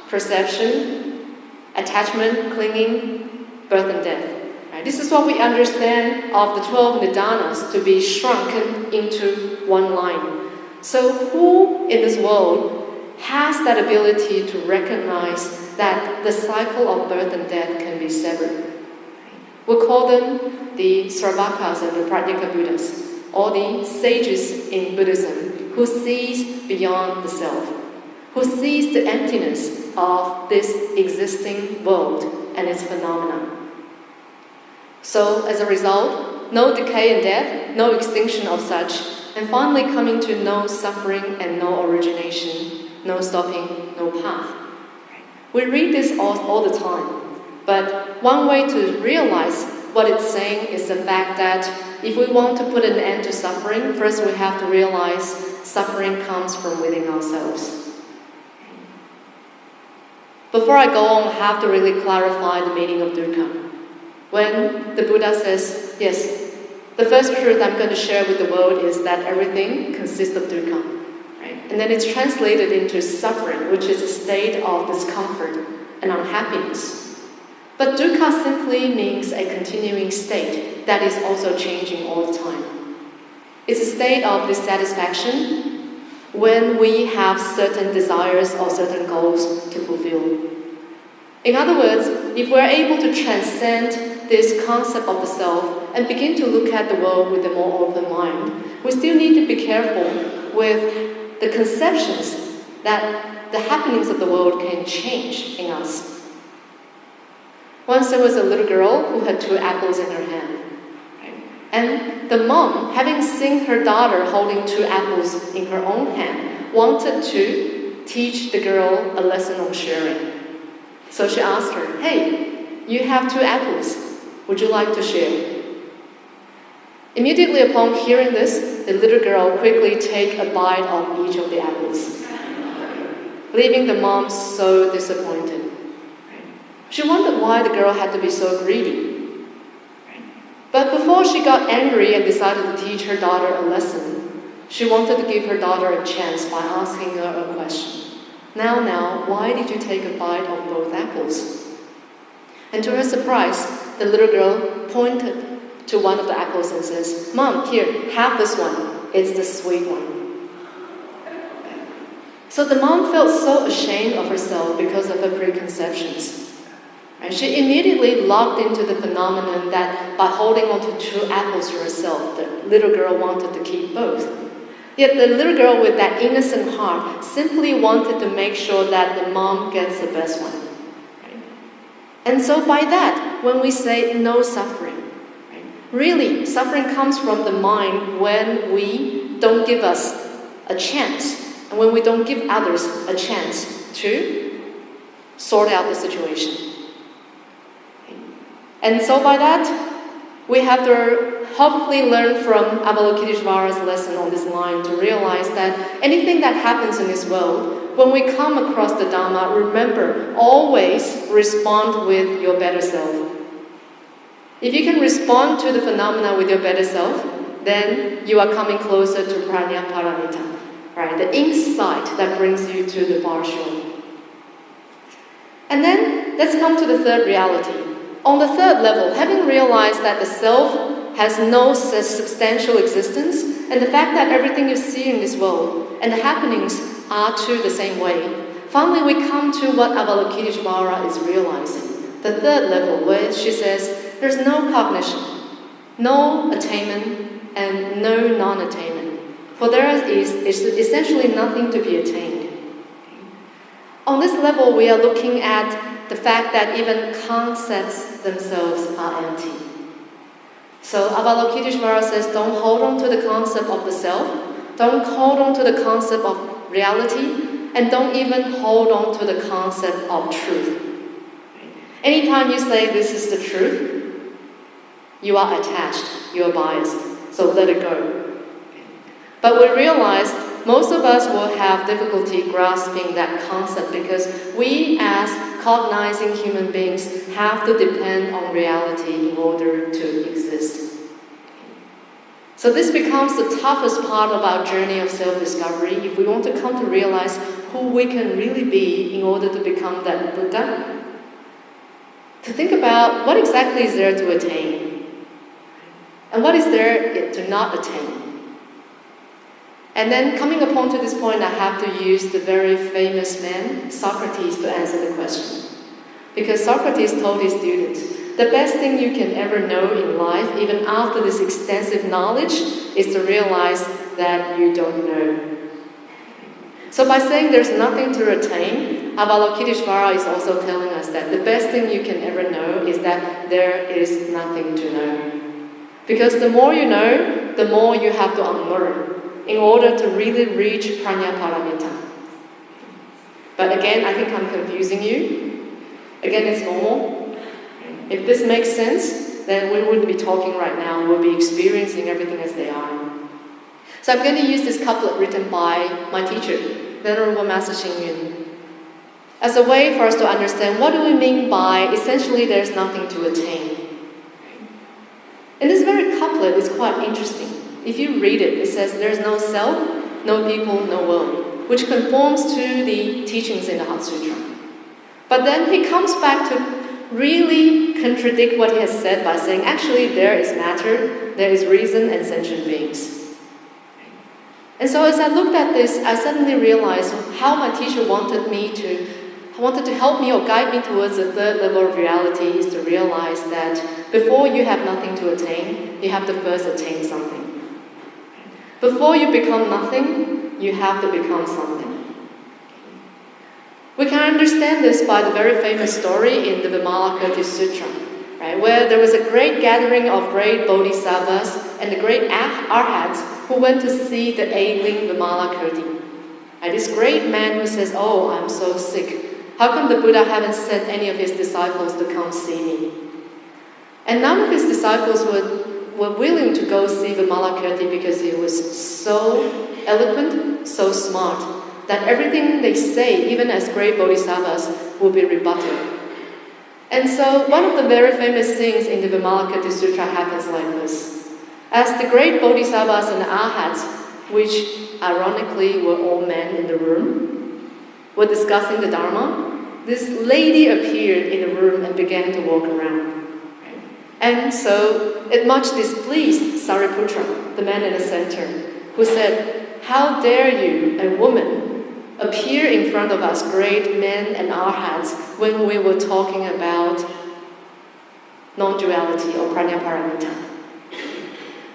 perception, attachment, clinging, birth and death. Right? This is what we understand of the 12 nidanas to be shrunken into one line. So who in this world has that ability to recognize that the cycle of birth and death can be severed? We'll call them the Sravakas and the Prajnaka Buddhas, or the sages in Buddhism who sees beyond the self, who sees the emptiness of this existing world and its phenomena. So as a result, no decay and death, no extinction of such, and finally coming to no suffering and no origination, no stopping, no path. We read this all the time, but one way to realize what it's saying is the fact that if we want to put an end to suffering, first we have to realize suffering comes from within ourselves. Before I go on, I have to really clarify the meaning of dukkha. When the Buddha says, yes, the first truth I'm going to share with the world is that everything consists of dukkha. Right? And then it's translated into suffering, which is a state of discomfort and unhappiness. But dukkha simply means a continuing state that is also changing all the time. It's a state of dissatisfaction when we have certain desires or certain goals to fulfill. In other words, if we're able to transcend this concept of the self and begin to look at the world with a more open mind, we still need to be careful with the conceptions that the happenings of the world can change in us. Once there was a little girl who had 2 apples in her hand. Right? And the mom, having seen her daughter holding 2 apples in her own hand, wanted to teach the girl a lesson on sharing. So she asked her, hey, you have 2 apples. Would you like to share? Immediately upon hearing this, the little girl quickly took a bite of each of the apples, leaving the mom so disappointed. She wondered why the girl had to be so greedy. But before she got angry and decided to teach her daughter a lesson, she wanted to give her daughter a chance by asking her a question. Now, why did you take a bite of both apples? And to her surprise, the little girl pointed to one of the apples and says, Mom, here, have this one. It's the sweet one. So the mom felt so ashamed of herself because of her preconceptions. And she immediately locked into the phenomenon that by holding on to 2 apples herself, the little girl wanted to keep both. Yet the little girl with that innocent heart simply wanted to make sure that the mom gets the best one. Right? And so by that, when we say no suffering, right, really, suffering comes from the mind when we don't give us a chance, and when we don't give others a chance to sort out the situation. And so by that, we have to hopefully learn from Avalokiteshvara's lesson on this line to realize that anything that happens in this world, when we come across the Dhamma, remember, always respond with your better self. If you can respond to the phenomena with your better self, then you are coming closer to Prajnaparamita, right? The insight that brings you to the far shore. And then, let's come to the third reality. On the third level, having realized that the self has no substantial existence, and the fact that everything you see in this world and the happenings are too the same way, finally we come to what Avalokiteshvara is realizing. The third level, where she says, there's no cognition, no attainment, and no non-attainment. For there is essentially nothing to be attained. On this level, we are looking at the fact that even concepts themselves are empty. So Avalokiteshvara says, don't hold on to the concept of the self, don't hold on to the concept of reality, and don't even hold on to the concept of truth. Anytime you say this is the truth, you are attached, you are biased, so let it go. But we realize most of us will have difficulty grasping that concept because we as cognizing human beings have to depend on reality in order to exist. So this becomes the toughest part of our journey of self-discovery if we want to come to realize who we can really be in order to become that Buddha, to think about what exactly is there to attain and what is there to not attain. And then coming upon to this point, I have to use the very famous man, Socrates, to answer the question. Because Socrates told his students, the best thing you can ever know in life, even after this extensive knowledge, is to realize that you don't know. So by saying there's nothing to attain, Avalokiteshvara is also telling us that the best thing you can ever know is that there is nothing to know. Because the more you know, the more you have to unlearn in order to really reach Prajnaparamita. But again, I think I'm confusing you. Again, it's normal. If this makes sense, then we wouldn't be talking right now. We'll be experiencing everything as they are. So I'm going to use this couplet written by my teacher, Venerable Master Hsing Yun, as a way for us to understand what do we mean by essentially there's nothing to attain. And this very couplet is quite interesting. If you read it, it says there's no self, no people, no world, which conforms to the teachings in the Heart Sutra. But then he comes back to really contradict what he has said by saying, actually, there is matter, there is reason and sentient beings. And so as I looked at this, I suddenly realized how my teacher wanted to help me or guide me towards the third level of reality is to realize that before you have nothing to attain, you have to first attain something. Before you become nothing, you have to become something. We can understand this by the very famous story in the Vimalakirti Sutra, right, where there was a great gathering of great bodhisattvas and the great arhats who went to see the ailing Vimalakirti. And this great man who says, "Oh, I'm so sick. How come the Buddha haven't sent any of his disciples to come see me?" And none of his disciples were willing to go see Vimalakirti because he was so eloquent, so smart, that everything they say, even as great bodhisattvas, will be rebutted. And so one of the very famous things in the Vimalakirti Sutra happens like this. As the great bodhisattvas and arhats, which ironically were all men in the room, were discussing the Dharma, this lady appeared in the room and began to walk around. And so it much displeased Sariputra, the man in the center, who said, "How dare you, a woman, appear in front of us great men and arhats when we were talking about non-duality or Prajnaparamita?"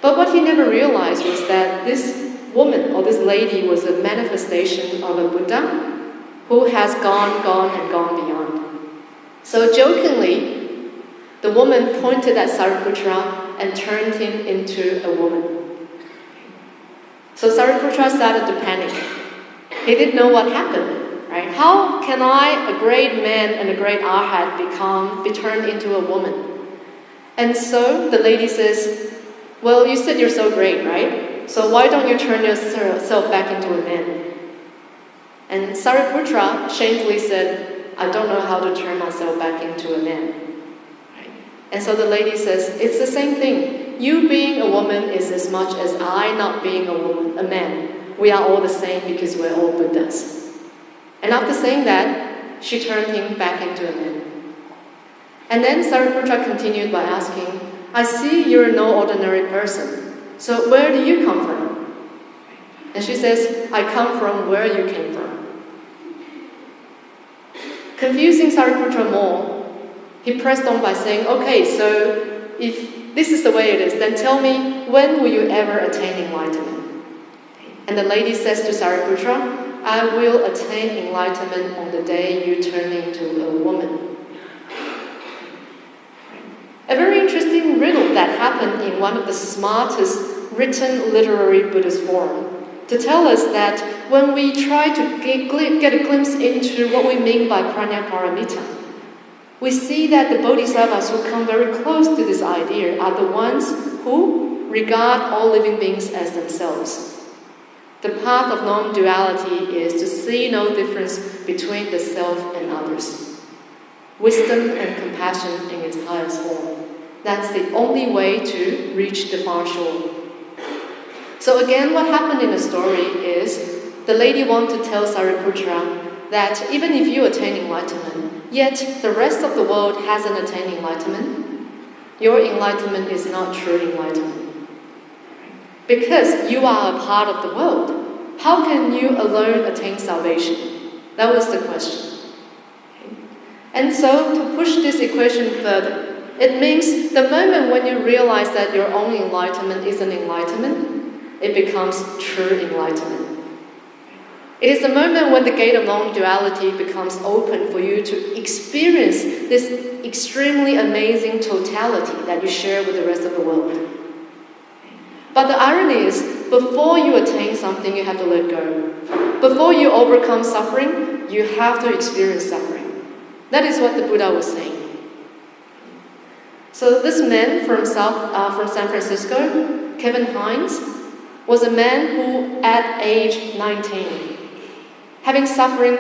But what he never realized was that this woman or this lady was a manifestation of a Buddha who has gone and gone beyond. So jokingly, the woman pointed at Sariputra and turned him into a woman. So Sariputra started to panic. He didn't know what happened, right? How can I, a great man and a great arhat, be turned into a woman? And so the lady says, "Well, you said you're so great, right? So why don't you turn yourself back into a man?" And Sariputra shamefully said, "I don't know how to turn myself back into a man." And so the lady says, "It's the same thing. You being a woman is as much as I not being a man. We are all the same because we're all Buddhas." And after saying that, she turned him back into a man. And then Sariputra continued by asking, "I see you're no ordinary person. So where do you come from?" And she says, "I come from where you came from." Confusing Sariputra more, he pressed on by saying, "Okay, so if this is the way it is, then tell me, when will you ever attain enlightenment?" And the lady says to Sariputra, "I will attain enlightenment on the day you turn into a woman." A very interesting riddle that happened in one of the smartest written literary Buddhist form, to tell us that when we try to get a glimpse into what we mean by Prajnaparamita, we see that the bodhisattvas who come very close to this idea are the ones who regard all living beings as themselves. The path of non-duality is to see no difference between the self and others. Wisdom and compassion in its highest form. That's the only way to reach the far shore. So again, what happened in the story is the lady wanted to tell Sariputra that even if you attain enlightenment, yet the rest of the world hasn't attained enlightenment, your enlightenment is not true enlightenment. Because you are a part of the world, how can you alone attain salvation? That was the question. And so, to push this equation further, it means the moment when you realize that your own enlightenment is an enlightenment, it becomes true enlightenment. It is the moment when the gate of non-duality becomes open for you to experience this extremely amazing totality that you share with the rest of the world. But the irony is, before you attain something, you have to let go. Before you overcome suffering, you have to experience suffering. That is what the Buddha was saying. So this man from San Francisco, Kevin Hines, was a man who, at age 19, having suffered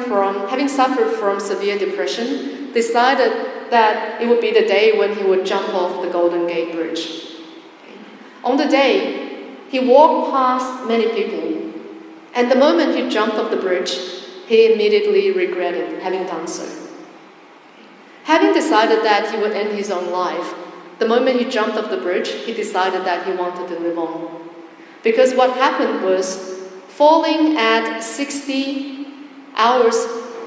from severe depression, decided that it would be the day when he would jump off the Golden Gate Bridge. On the day, he walked past many people, and the moment he jumped off the bridge, he immediately regretted having done so. Having decided that he would end his own life, the moment he jumped off the bridge, he decided that he wanted to live on. Because what happened was, falling at 60 hours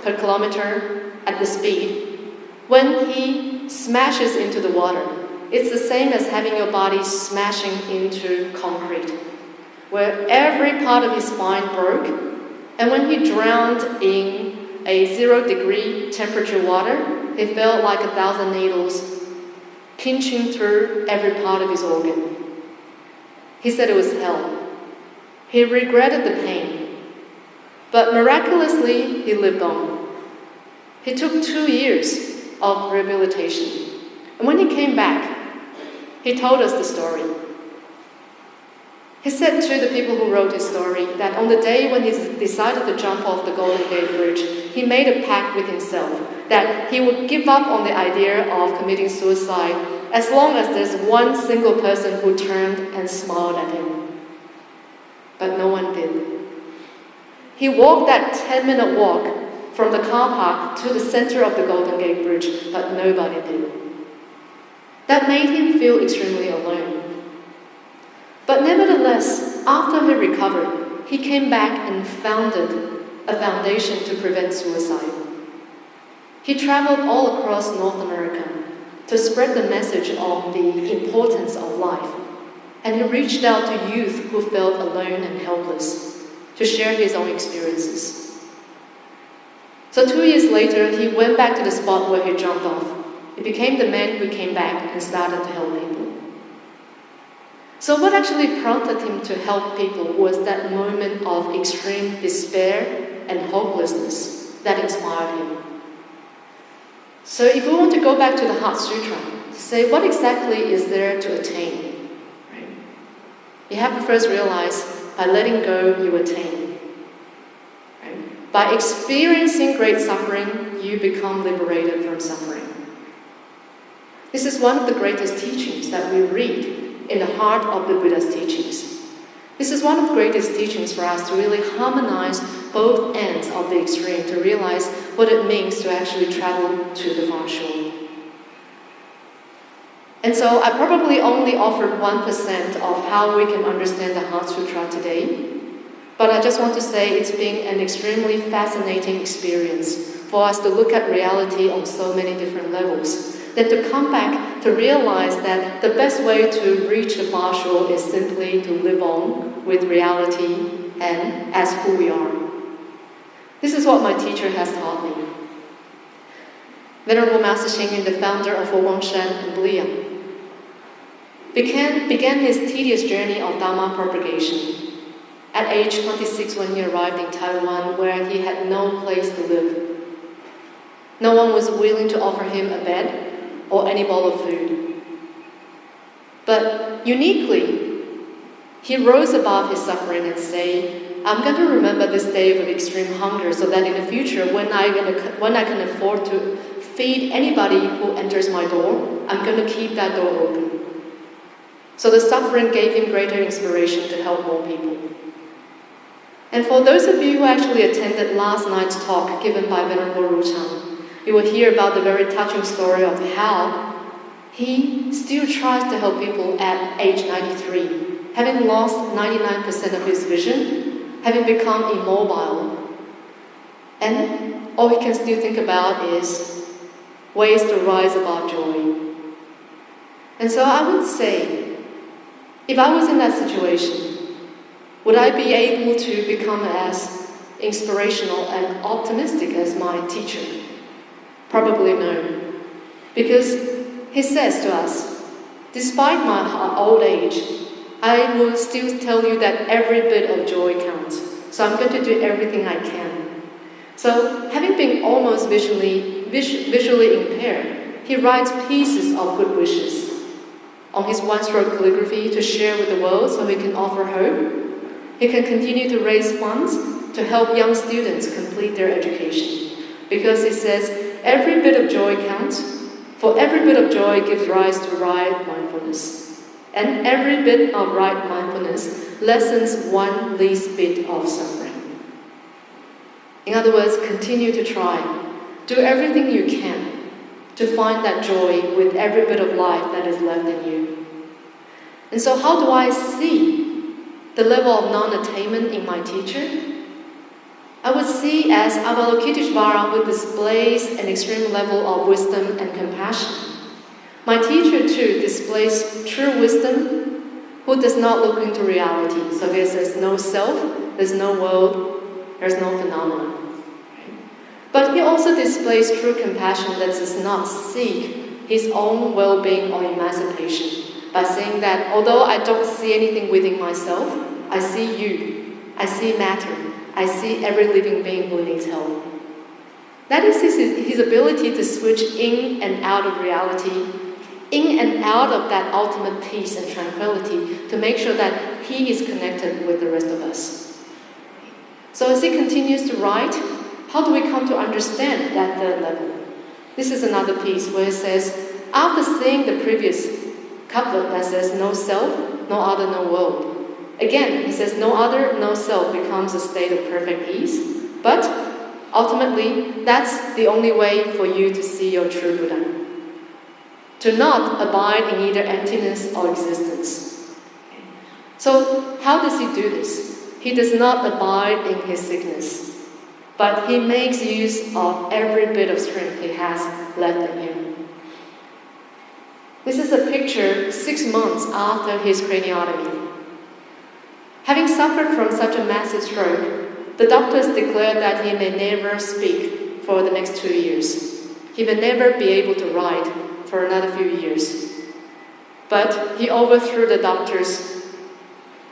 per kilometer at the speed, when he smashes into the water, it's the same as having your body smashing into concrete, where every part of his spine broke, and when he drowned in a 0-degree temperature water, he felt like 1,000 needles pinching through every part of his organ. He said it was hell. He regretted the pain, but miraculously, he lived on. He took 2 years of rehabilitation, and when he came back, he told us the story. He said to the people who wrote his story that on the day when he decided to jump off the Golden Gate Bridge, he made a pact with himself that he would give up on the idea of committing suicide as long as there's one single person who turned and smiled at him. But no one did. He walked that 10-minute walk from the car park to the center of the Golden Gate Bridge, but nobody did. That made him feel extremely alone. But nevertheless, after he recovered, he came back and founded a foundation to prevent suicide. He traveled all across North America to spread the message of the importance of life, and he reached out to youth who felt alone and helpless to share his own experiences. So 2 years later, he went back to the spot where he jumped off. He became the man who came back and started to help people. So what actually prompted him to help people was that moment of extreme despair and hopelessness that inspired him. So if we want to go back to the Heart Sutra, to say what exactly is there to attain, right? You have to first realize by letting go, you attain. Right? By experiencing great suffering, you become liberated from suffering. This is one of the greatest teachings that we read in the heart of the Buddha's teachings. This is one of the greatest teachings for us to really harmonize both ends of the extreme, to realize what it means to actually travel to the far shore. And so I probably only offered 1% of how we can understand the Heart Sutra today, but I just want to say it's been an extremely fascinating experience for us to look at reality on so many different levels. Then to come back to realize that the best way to reach the far shore is simply to live on with reality and as who we are. This is what my teacher has taught me. Venerable Master Hsing Yun, the founder of Shan and Buddhism, began his tedious journey of Dharma propagation at age 26 when he arrived in Taiwan, where he had no place to live. No one was willing to offer him a bed or any bowl of food. But uniquely, he rose above his suffering and said, I'm going to remember this day of extreme hunger so that in the future, when I can afford to feed anybody who enters my door, I'm going to keep that door open. So the suffering gave him greater inspiration to help more people. And for those of you who actually attended last night's talk given by Venerable Ruchang, you will hear about the very touching story of how he still tries to help people at age 93, having lost 99% of his vision, having become immobile. And all he can still think about is ways to rise above joy. And so I would say, if I was in that situation, would I be able to become as inspirational and optimistic as my teacher? Probably no. Because he says to us, despite my old age, I will still tell you that every bit of joy counts. So I'm going to do everything I can. So having been almost visually impaired, he writes pieces of good wishes on his one-stroke calligraphy to share with the world so he can offer hope. He can continue to raise funds to help young students complete their education. Because he says, every bit of joy counts, for every bit of joy gives rise to right mindfulness. And every bit of right mindfulness lessens one least bit of suffering. In other words, continue to try. Do everything you can to find that joy with every bit of life that is left in you. And so how do I see the level of non-attainment in my teacher? I would see as Avalokiteshvara who displays an extreme level of wisdom and compassion. My teacher too displays true wisdom who does not look into reality. So there's no self, there's no world, there's no phenomenon. But he also displays true compassion that does not seek his own well-being or emancipation by saying that although I don't see anything within myself, I see you, I see matter, I see every living being who needs help. That is his ability to switch in and out of reality, in and out of that ultimate peace and tranquility to make sure that he is connected with the rest of us. So as he continues to write, how do we come to understand that third level? This is another piece where it says, after seeing the previous couplet that says, no self, no other, no world. Again, he says, no other, no self becomes a state of perfect peace. But ultimately, that's the only way for you to see your true Buddha. To not abide in either emptiness or existence. So how does he do this? He does not abide in his sickness, but he makes use of every bit of strength he has left in him. This is a picture 6 months after his craniotomy. Having suffered from such a massive stroke, the doctors declared that he may never speak for the next 2 years. He may never be able to write for another few years. But he overthrew the doctor's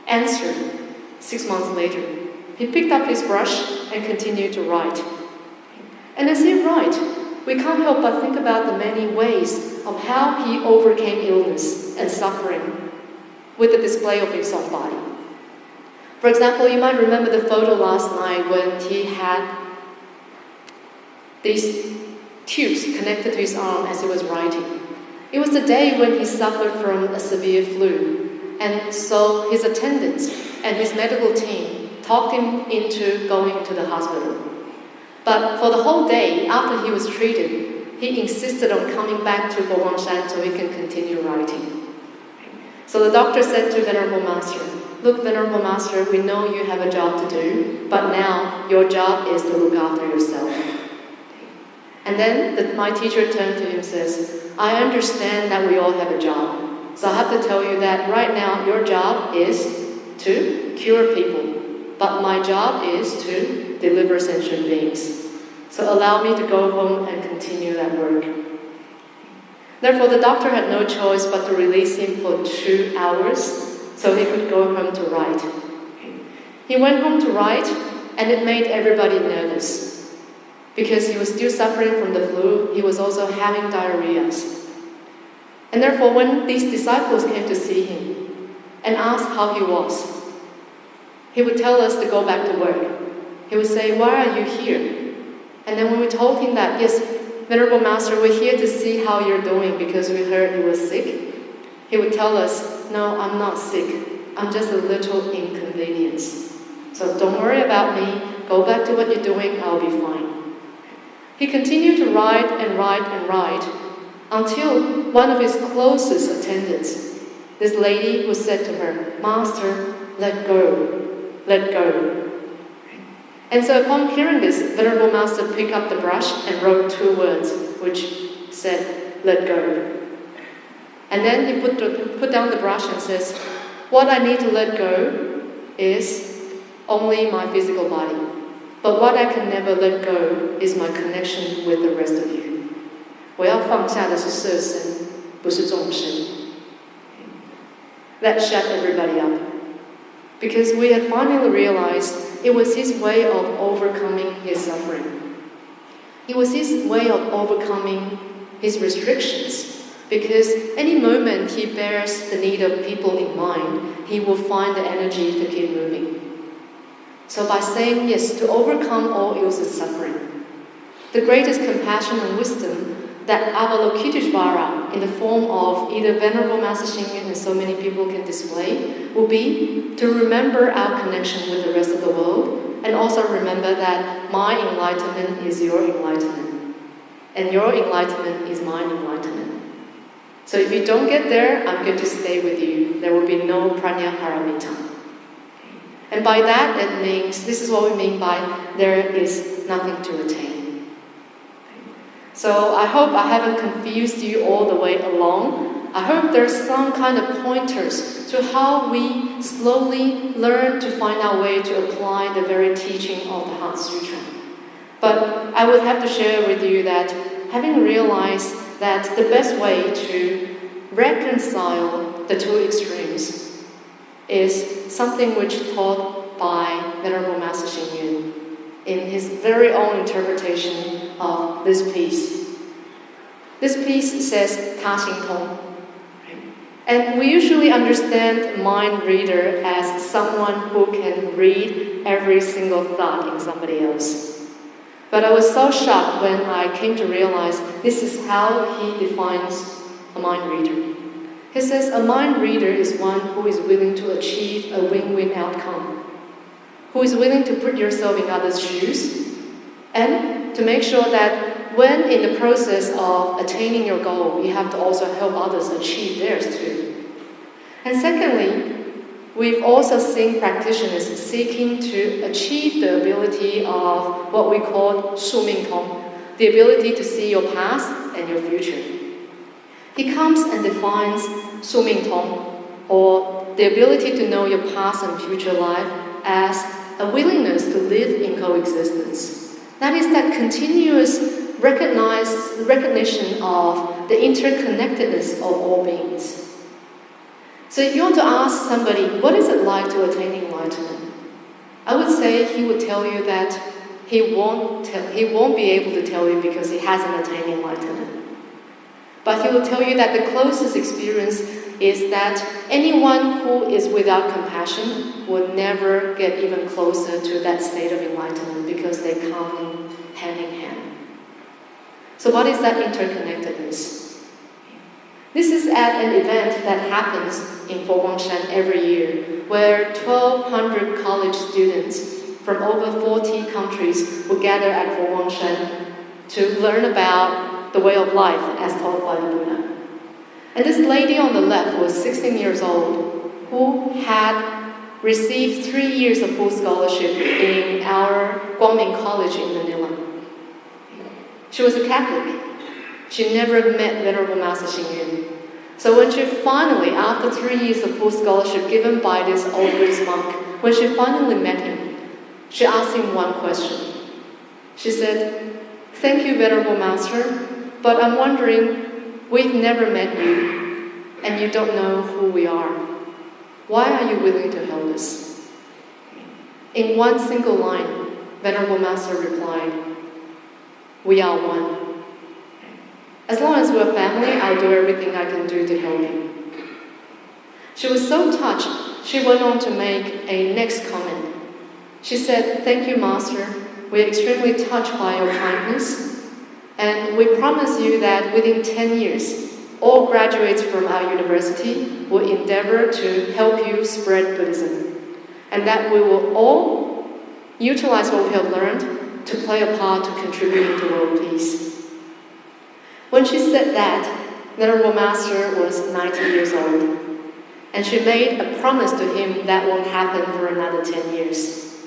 answer 6 months later. He picked up his brush and continued to write. And as he writes, we can't help but think about the many ways of how he overcame illness and suffering with the display of his own body. For example, you might remember the photo last night when he had these tubes connected to his arm as he was writing. It was the day when he suffered from a severe flu, and so his attendants and his medical team talked him into going to the hospital. But for the whole day, after he was treated, he insisted on coming back to Shan so he can continue writing. So the doctor said to Venerable Master, look, Venerable Master, we know you have a job to do, but now your job is to look after yourself. And then my teacher turned to him and says, I understand that we all have a job. So I have to tell you that right now your job is to cure people. But my job is to deliver sentient beings. So allow me to go home and continue that work. Therefore, the doctor had no choice but to release him for 2 hours so he could go home to write. He went home to write, and it made everybody nervous. Because he was still suffering from the flu, he was also having diarrhea. And therefore, when these disciples came to see him and asked how he was, he would tell us to go back to work. He would say, why are you here? And then when we told him that, yes, Venerable Master, we're here to see how you're doing because we heard you were sick, he would tell us, no, I'm not sick. I'm just a little inconvenienced. So So don't worry about me. Go back to what you're doing. I'll be fine. He continued to write and write and write until one of his closest attendants, this lady, who said to her, "Master, let go, let go." And so upon hearing this, Venerable Master picked up the brush and wrote 2 words, which said, "Let go." And then he put down the brush and says, "What I need to let go is only my physical body. But what I can never let go is my connection with the rest of you." 我要放下的是色身，不是众生。That shut everybody up. Because we had finally realized it was his way of overcoming his suffering. It was his way of overcoming his restrictions. Because any moment he bears the need of people in mind, he will find the energy to keep moving. So by saying yes to overcome all ills and suffering, the greatest compassion and wisdom that Avalokiteshvara, in the form of either Venerable Master Hsing Yun and so many people can display, will be to remember our connection with the rest of the world, and also remember that my enlightenment is your enlightenment, and your enlightenment is my enlightenment. So if you don't get there, I'm going to stay with you. There will be no pranya paramita. And by that, it means, this is what we mean by there is nothing to attain. So I hope I haven't confused you all the way along. I hope there's some kind of pointers to how we slowly learn to find our way to apply the very teaching of the Heart Sutra. But I would have to share with you that having realized that the best way to reconcile the 2 extremes is something which taught by Venerable Master Hsing Yun in his very own interpretation of this piece. This piece says Ta Xing Tong. And we usually understand mind reader as someone who can read every single thought in somebody else. But I was so shocked when I came to realize this is how he defines a mind reader. He says a mind reader is one who is willing to achieve a win-win outcome, who is willing to put yourself in others' shoes, and to make sure that when in the process of attaining your goal, you have to also help others achieve theirs too. And secondly, we've also seen practitioners seeking to achieve the ability of what we call Shu Ming Tong, the ability to see your past and your future. He comes and defines Shu Ming Tong, or the ability to know your past and future life, as a willingness to live in coexistence. That is that continuous recognition of the interconnectedness of all beings. So if you want to ask somebody, what is it like to attain enlightenment? I would say he would tell you that he won't be able to tell you because he hasn't attained enlightenment. But he will tell you that the closest experience is that anyone who is without compassion will never get even closer to that state of enlightenment because they come hand in hand. So what is that interconnectedness? This is at an event that happens in Shan every year, where 1,200 college students from over 40 countries will gather at Shan to learn about the way of life as taught by the Buddha. And this lady on the left was 16 years old, who had received 3 years of full scholarship in our Guangming College in Manila. She was a Catholic. She never met Venerable Master Hsing Yun. So when she finally, after 3 years of full scholarship given by this old Buddhist monk, when she finally met him, she asked him one question. She said, "Thank you, Venerable Master, but I'm wondering, we've never met you, and you don't know who we are. Why are you willing to help us?" In one single line, Venerable Master replied, "We are one. As long as we're family, I'll do everything I can do to help you." She was so touched, she went on to make a next comment. She said, "Thank you, Master. We're extremely touched by your kindness, and we promise you that within 10 years, all graduates from our university will endeavor to help you spread Buddhism, and that we will all utilize what we have learned to play a part to contributing to world peace. When she said that, Venerable Master was 90 years old, and she made a promise to him that won't happen for another 10 years.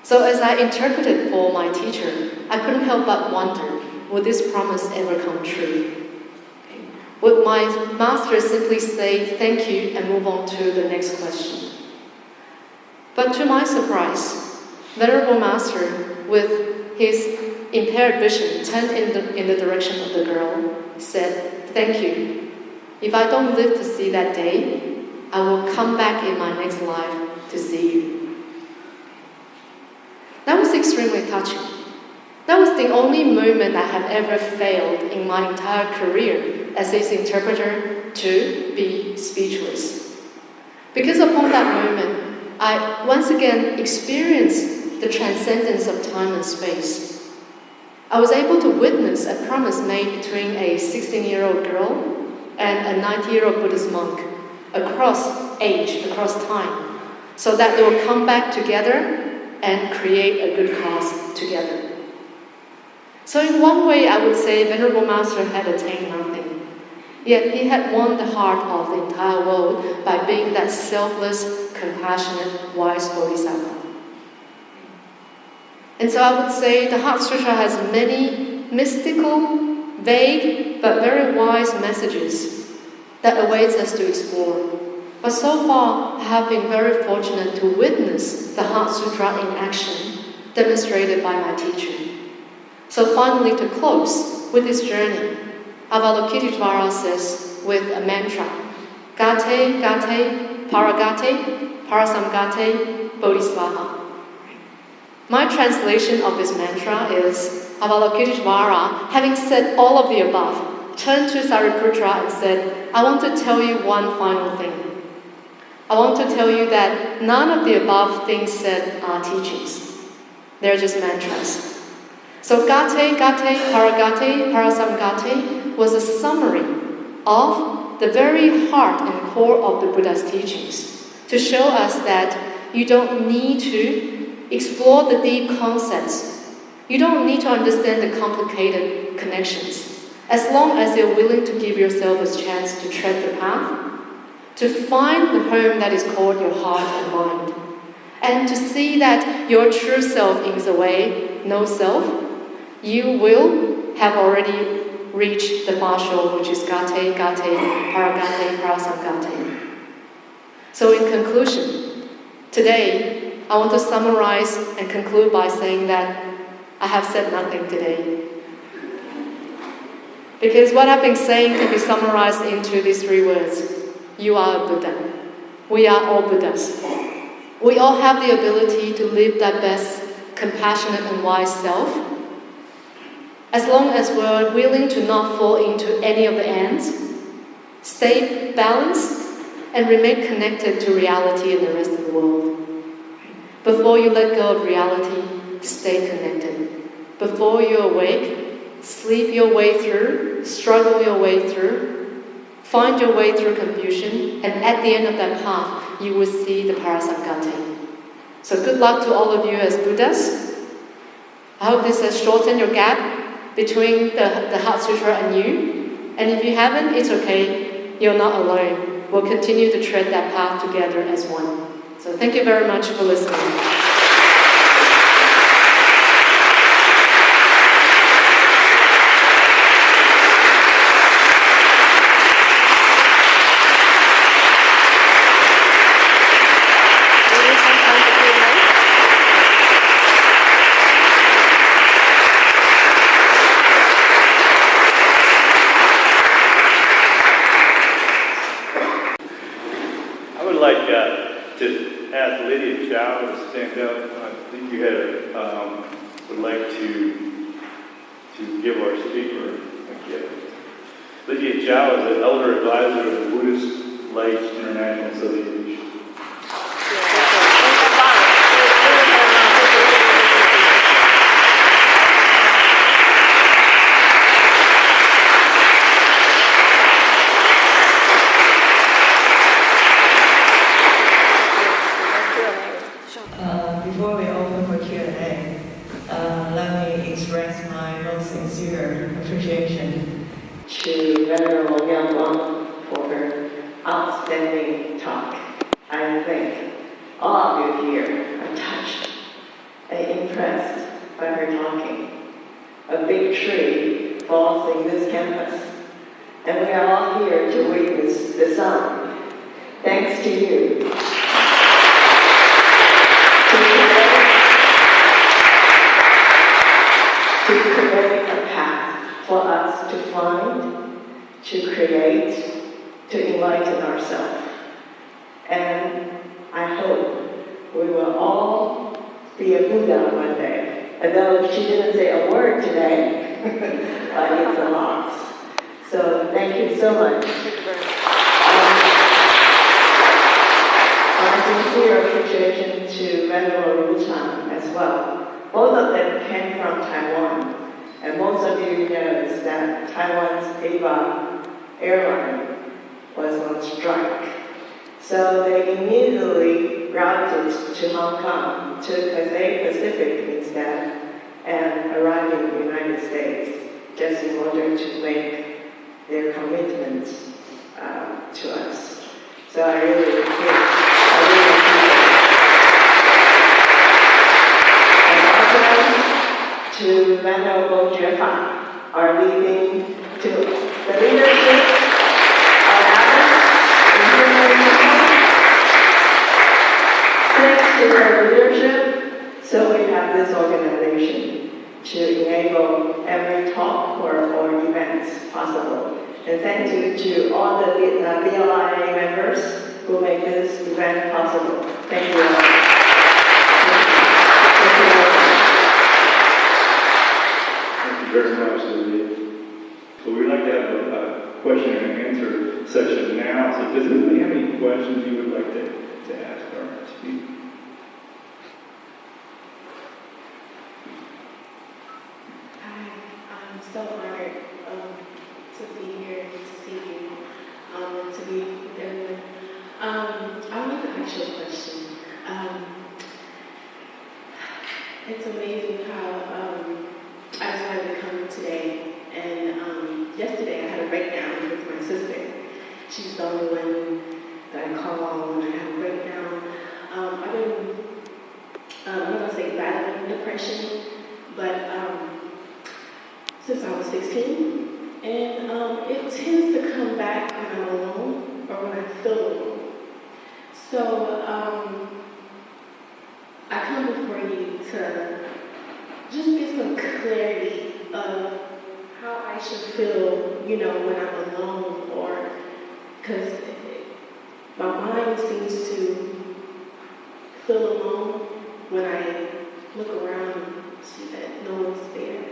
So as I interpreted for my teacher, I couldn't help but wonder, would this promise ever come true? Would my master simply say thank you and move on to the next question? But to my surprise, Venerable Master, with his impaired vision turned in the direction of the girl, said, "Thank you. If I don't live to see that day, I will come back in my next life to see you." That was extremely touching. That was the only moment I have ever failed in my entire career as his interpreter to be speechless. Because upon that moment, I once again experienced the transcendence of time and space. I was able to witness a promise made between a 16-year-old girl and a 90-year-old Buddhist monk across age, across time, so that they will come back together and create a good cause together. So in one way, I would say Venerable Master had attained nothing. Yet he had won the heart of the entire world by being that selfless, compassionate, wise Bodhisattva. And so I would say the Heart Sutra has many mystical, vague, but very wise messages that awaits us to explore. But so far, I have been very fortunate to witness the Heart Sutra in action, demonstrated by my teacher. So finally, to close with this journey, Avalokiteshvara says with a mantra, Gate, Gate, Paragate, Parasamgate, Bodhisvaha. My translation of this mantra is Avalokiteshvara, having said all of the above, turned to Sariputra and said, I want to tell you one final thing. I want to tell you that none of the above things said are teachings. They're just mantras. So Gate, Gate, Paragate, Parasamgate was a summary of the very heart and core of the Buddha's teachings to show us that you don't need to explore the deep concepts. You don't need to understand the complicated connections. As long as you're willing to give yourself a chance to tread the path, to find the home that is called your heart and mind, and to see that your true self is the way, no self, you will have already reached the far shore, which is Gate, Gate, Paragate, Parasamgate. So in conclusion, today I want to summarize and conclude by saying that I have said nothing today. Because what I've been saying can be summarized into these three words. You are a Buddha. We are all Buddhas. We all have the ability to live that best, compassionate and wise self, as long as we're willing to not fall into any of the ends, stay balanced, and remain connected to reality and the rest of the world. Before you let go of reality, stay connected. Before you awake, sleep your way through, struggle your way through, find your way through confusion, and at the end of that path, you will see the Parasamgate. So good luck to all of you as Buddhas. I hope this has shortened your gap between the Heart Sutra and you. And if you haven't, it's okay. You're not alone. We'll continue to tread that path together as one. So thank you very much for listening. To ask Lydia Chow to stand up. I think you had would like to give our speaker a gift. Lydia Chow is an elder advisor of the Buddhist Lights International Association. Before we open for Q&A, sincere appreciation to Venerable Miao Guang for her outstanding talk. I think all of you here are touched and impressed by her talking. A big tree falls in this campus, and we are all here to witness the sun. Thanks to you. To create a path for us to find, to create, to enlighten ourselves. And I hope we will all be a Buddha one day. Although she didn't say a word today, but it's a lot. So thank you so much. My sincere appreciation to Venerable Wu-Chan as well. Both of them came from Taiwan, and most of you know that Taiwan's Ava airline was on strike. So they immediately routed to Hong Kong, to Cathay Pacific instead, and arrived in the United States just in order to make their commitment to us. So I really appreciate it. To Venerable Jefa, are leading to the leadership of others in thanks to their leadership, so we have this organization to enable every talk or events possible. And thank you to all the BLIA members who make this event possible. Thank you all. Very much, Lydia. So we'd like to have a question and answer session now. So does anybody have any questions you would like to ask or speak? Hi, I'm so honored to be here, to see you, and to be with everyone. I want to ask you a question. It's amazing how I decided to come today, and yesterday I had a breakdown with my sister. She's the only one that I call on when I have a breakdown. I've been, I'm not going to say battling depression, but since I was 16, and it tends to come back when I'm alone or when I feel alone. So I come before you to just get some clarity of how I should feel, when I'm alone, or because my mind seems to feel alone when I look around and see that no one's there.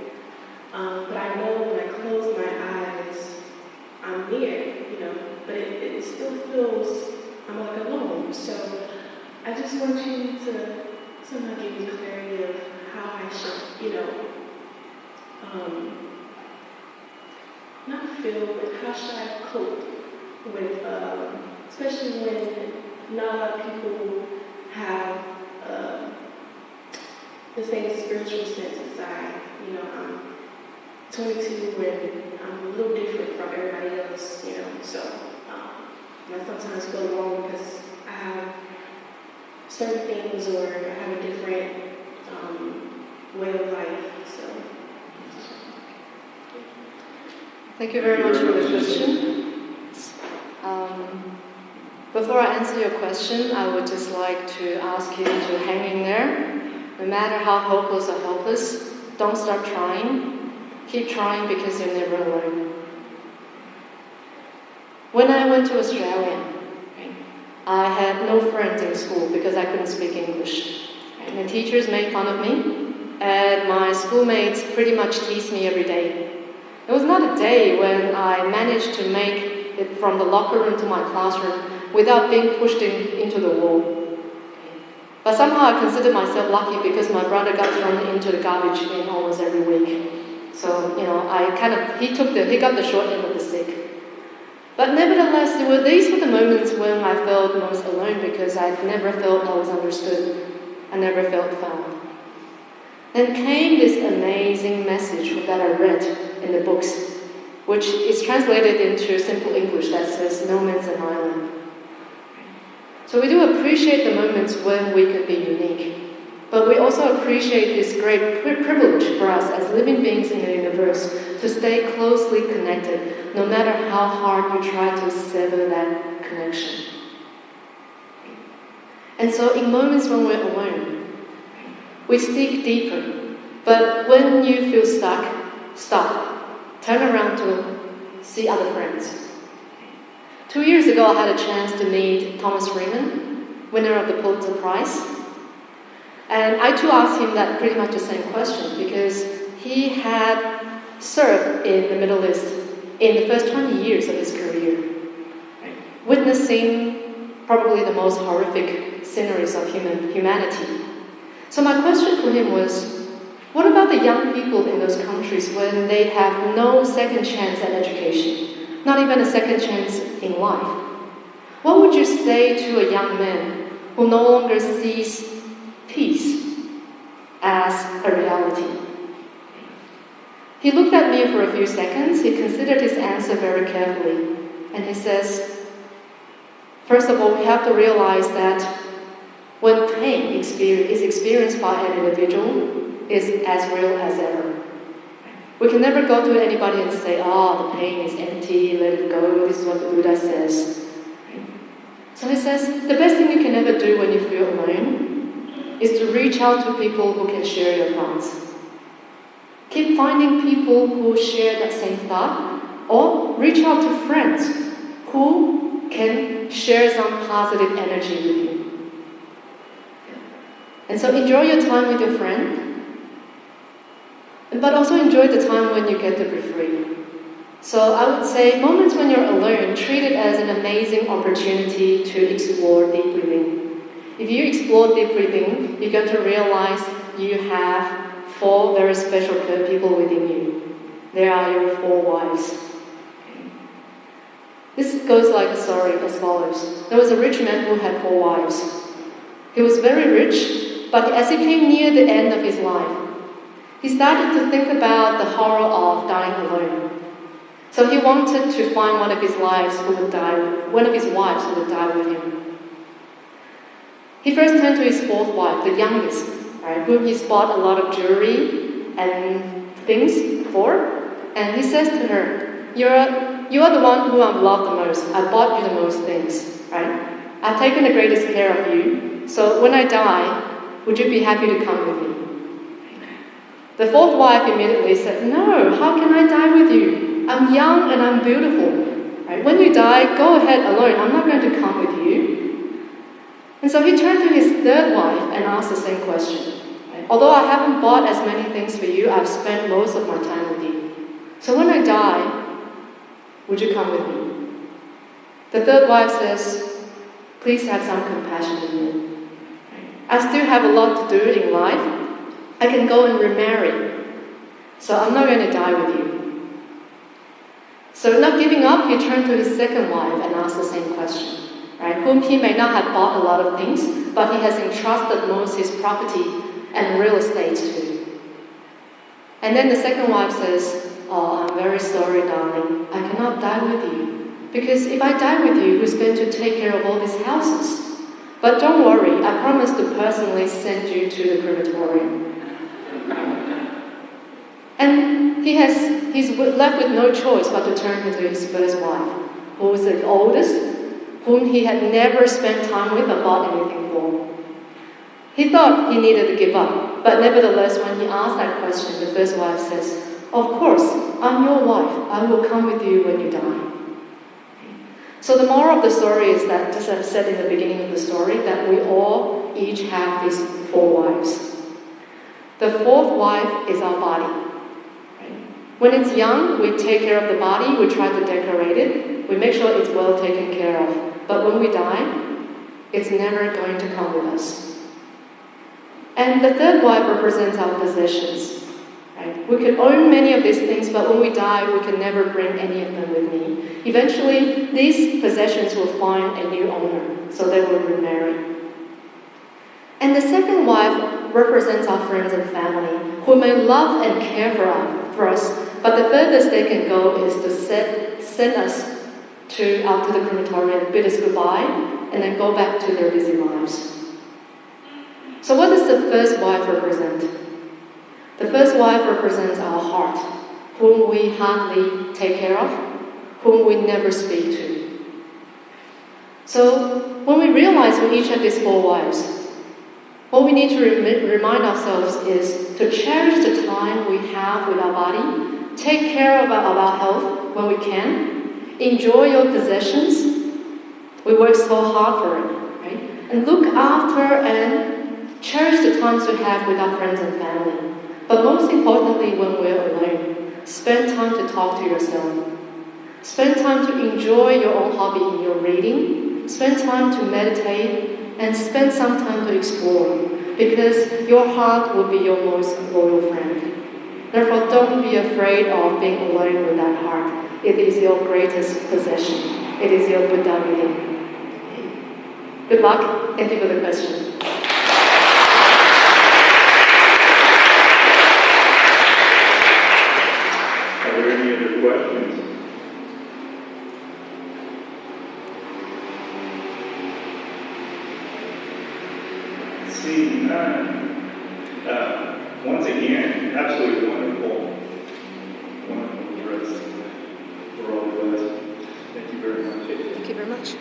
But I know when I close my eyes, I'm near, but it still feels I'm like alone. So I just want you to somehow give me clarity of how I should, not feel, but how should I cope with, especially when not a lot of people have the same spiritual sense as I. I'm 22 and I'm a little different from everybody else, so I sometimes feel alone because I have certain things or I have a different way of life, so. Thank you very much for the question. Before I answer your question, I would just like to ask you to hang in there. No matter how hopeless or helpless, don't stop trying. Keep trying because you're never alone. When I went to Australia, I had no friends in school because I couldn't speak English. And the teachers made fun of me, and my schoolmates pretty much teased me every day. There was not a day when I managed to make it from the locker room to my classroom without being pushed into the wall. But somehow I considered myself lucky because my brother got thrown into the garbage bin almost every week. So, he got the short end of the stick. But nevertheless, these were the moments when I felt most alone because I never felt I was understood. I never felt found. Then came this amazing message from that I read in the books, which is translated into simple English that says, no man's an island. So we do appreciate the moments when we could be unique, but we also appreciate this great privilege for us as living beings in the universe to stay closely connected, no matter how hard we try to sever that connection. And so in moments when we're alone, we seek deeper. But when you feel stuck, stop. Turn around to see other friends. 2 years ago, I had a chance to meet Thomas Freeman, winner of the Pulitzer Prize. And I too asked him that pretty much the same question, because he had served in the Middle East in the first 20 years of his career, witnessing probably the most horrific sceneries of humanity. So my question for him was, what about the young people in those countries when they have no second chance at education, not even a second chance in life? What would you say to a young man who no longer sees peace as a reality? He looked at me for a few seconds, he considered his answer very carefully, and he says, first of all, we have to realize that when pain is experienced by an individual, is as real as ever. We can never go to anybody and say, the pain is empty, let it go, this is what the Buddha says. So he says, the best thing you can ever do when you feel alone is to reach out to people who can share your thoughts. Keep finding people who share that same thought, or reach out to friends who can share some positive energy with you. And so enjoy your time with your friend, but also enjoy the time when you get to be free. So I would say moments when you're alone, treat it as an amazing opportunity to explore deep breathing. If you explore deep breathing, you get to realize you have 4 very special people within you. They are your 4 wives. This goes like a story as follows. There was a rich man who had 4 wives. He was very rich, but as he came near the end of his life, he started to think about the horror of dying alone. So he wanted to find one of his wives who would die with him. He first turned to his 4th wife, the youngest, right, whom he bought a lot of jewelry and things for. And he says to her, you are the one who I've loved the most. I bought you the most things, right? I've taken the greatest care of you. So when I die, would you be happy to come with me? The 4th wife immediately said, no, how can I die with you? I'm young and I'm beautiful. Right? When you die, go ahead alone. I'm not going to come with you. And so he turned to his 3rd wife and asked the same question. Right? Although I haven't bought as many things for you, I've spent most of my time with you. So when I die, would you come with me? The 3rd wife says, please have some compassion on me. I still have a lot to do in life. I can go and remarry. So I'm not going to die with you. So not giving up, he turned to his 2nd wife and asked the same question, right? Whom he may not have bought a lot of things, but he has entrusted most his property and real estate to. And then the 2nd wife says, I'm very sorry, darling. I cannot die with you. Because if I die with you, who's going to take care of all these houses? But don't worry, I promise to personally send you to the crematorium. And he's left with no choice but to turn to his 1st wife, who was the oldest, whom he had never spent time with or bought anything for. He thought he needed to give up, but nevertheless, when he asked that question, the 1st wife says, of course, I'm your wife. I will come with you when you die. So the moral of the story is that, as I've said in the beginning of the story, that we all each have these 4 wives. The 4th wife is our body. When it's young, we take care of the body, we try to decorate it, we make sure it's well taken care of. But when we die, it's never going to come with us. And the 3rd wife represents our possessions. Right? We could own many of these things, but when we die, we can never bring any of them with me. Eventually, these possessions will find a new owner, so they will remarry. And the 2nd wife represents our friends and family, who may love and care for us, but the furthest they can go is to send us out to the crematorium, bid us goodbye, and then go back to their busy lives. So what does the first wife represent? The first wife represents our heart, whom we hardly take care of, whom we never speak to. So when we realize we each have these 4 wives, what we need to remind ourselves is to cherish the time we have with our body, take care of our health when we can, enjoy your possessions. We work so hard for it, right? And look after and cherish the times we have with our friends and family. But most importantly, when we're alone, spend time to talk to yourself. Spend time to enjoy your own hobby in your reading. Spend time to meditate and spend some time to explore, because your heart will be your most loyal friend. Therefore, don't be afraid of being alone with that heart. It is your greatest possession. It is your Buddha reading. Good luck. Thank you for the question. Are there any other questions? Seeing none, once again, absolutely wonderful address for all of us. Thank you very much. Thank you very much.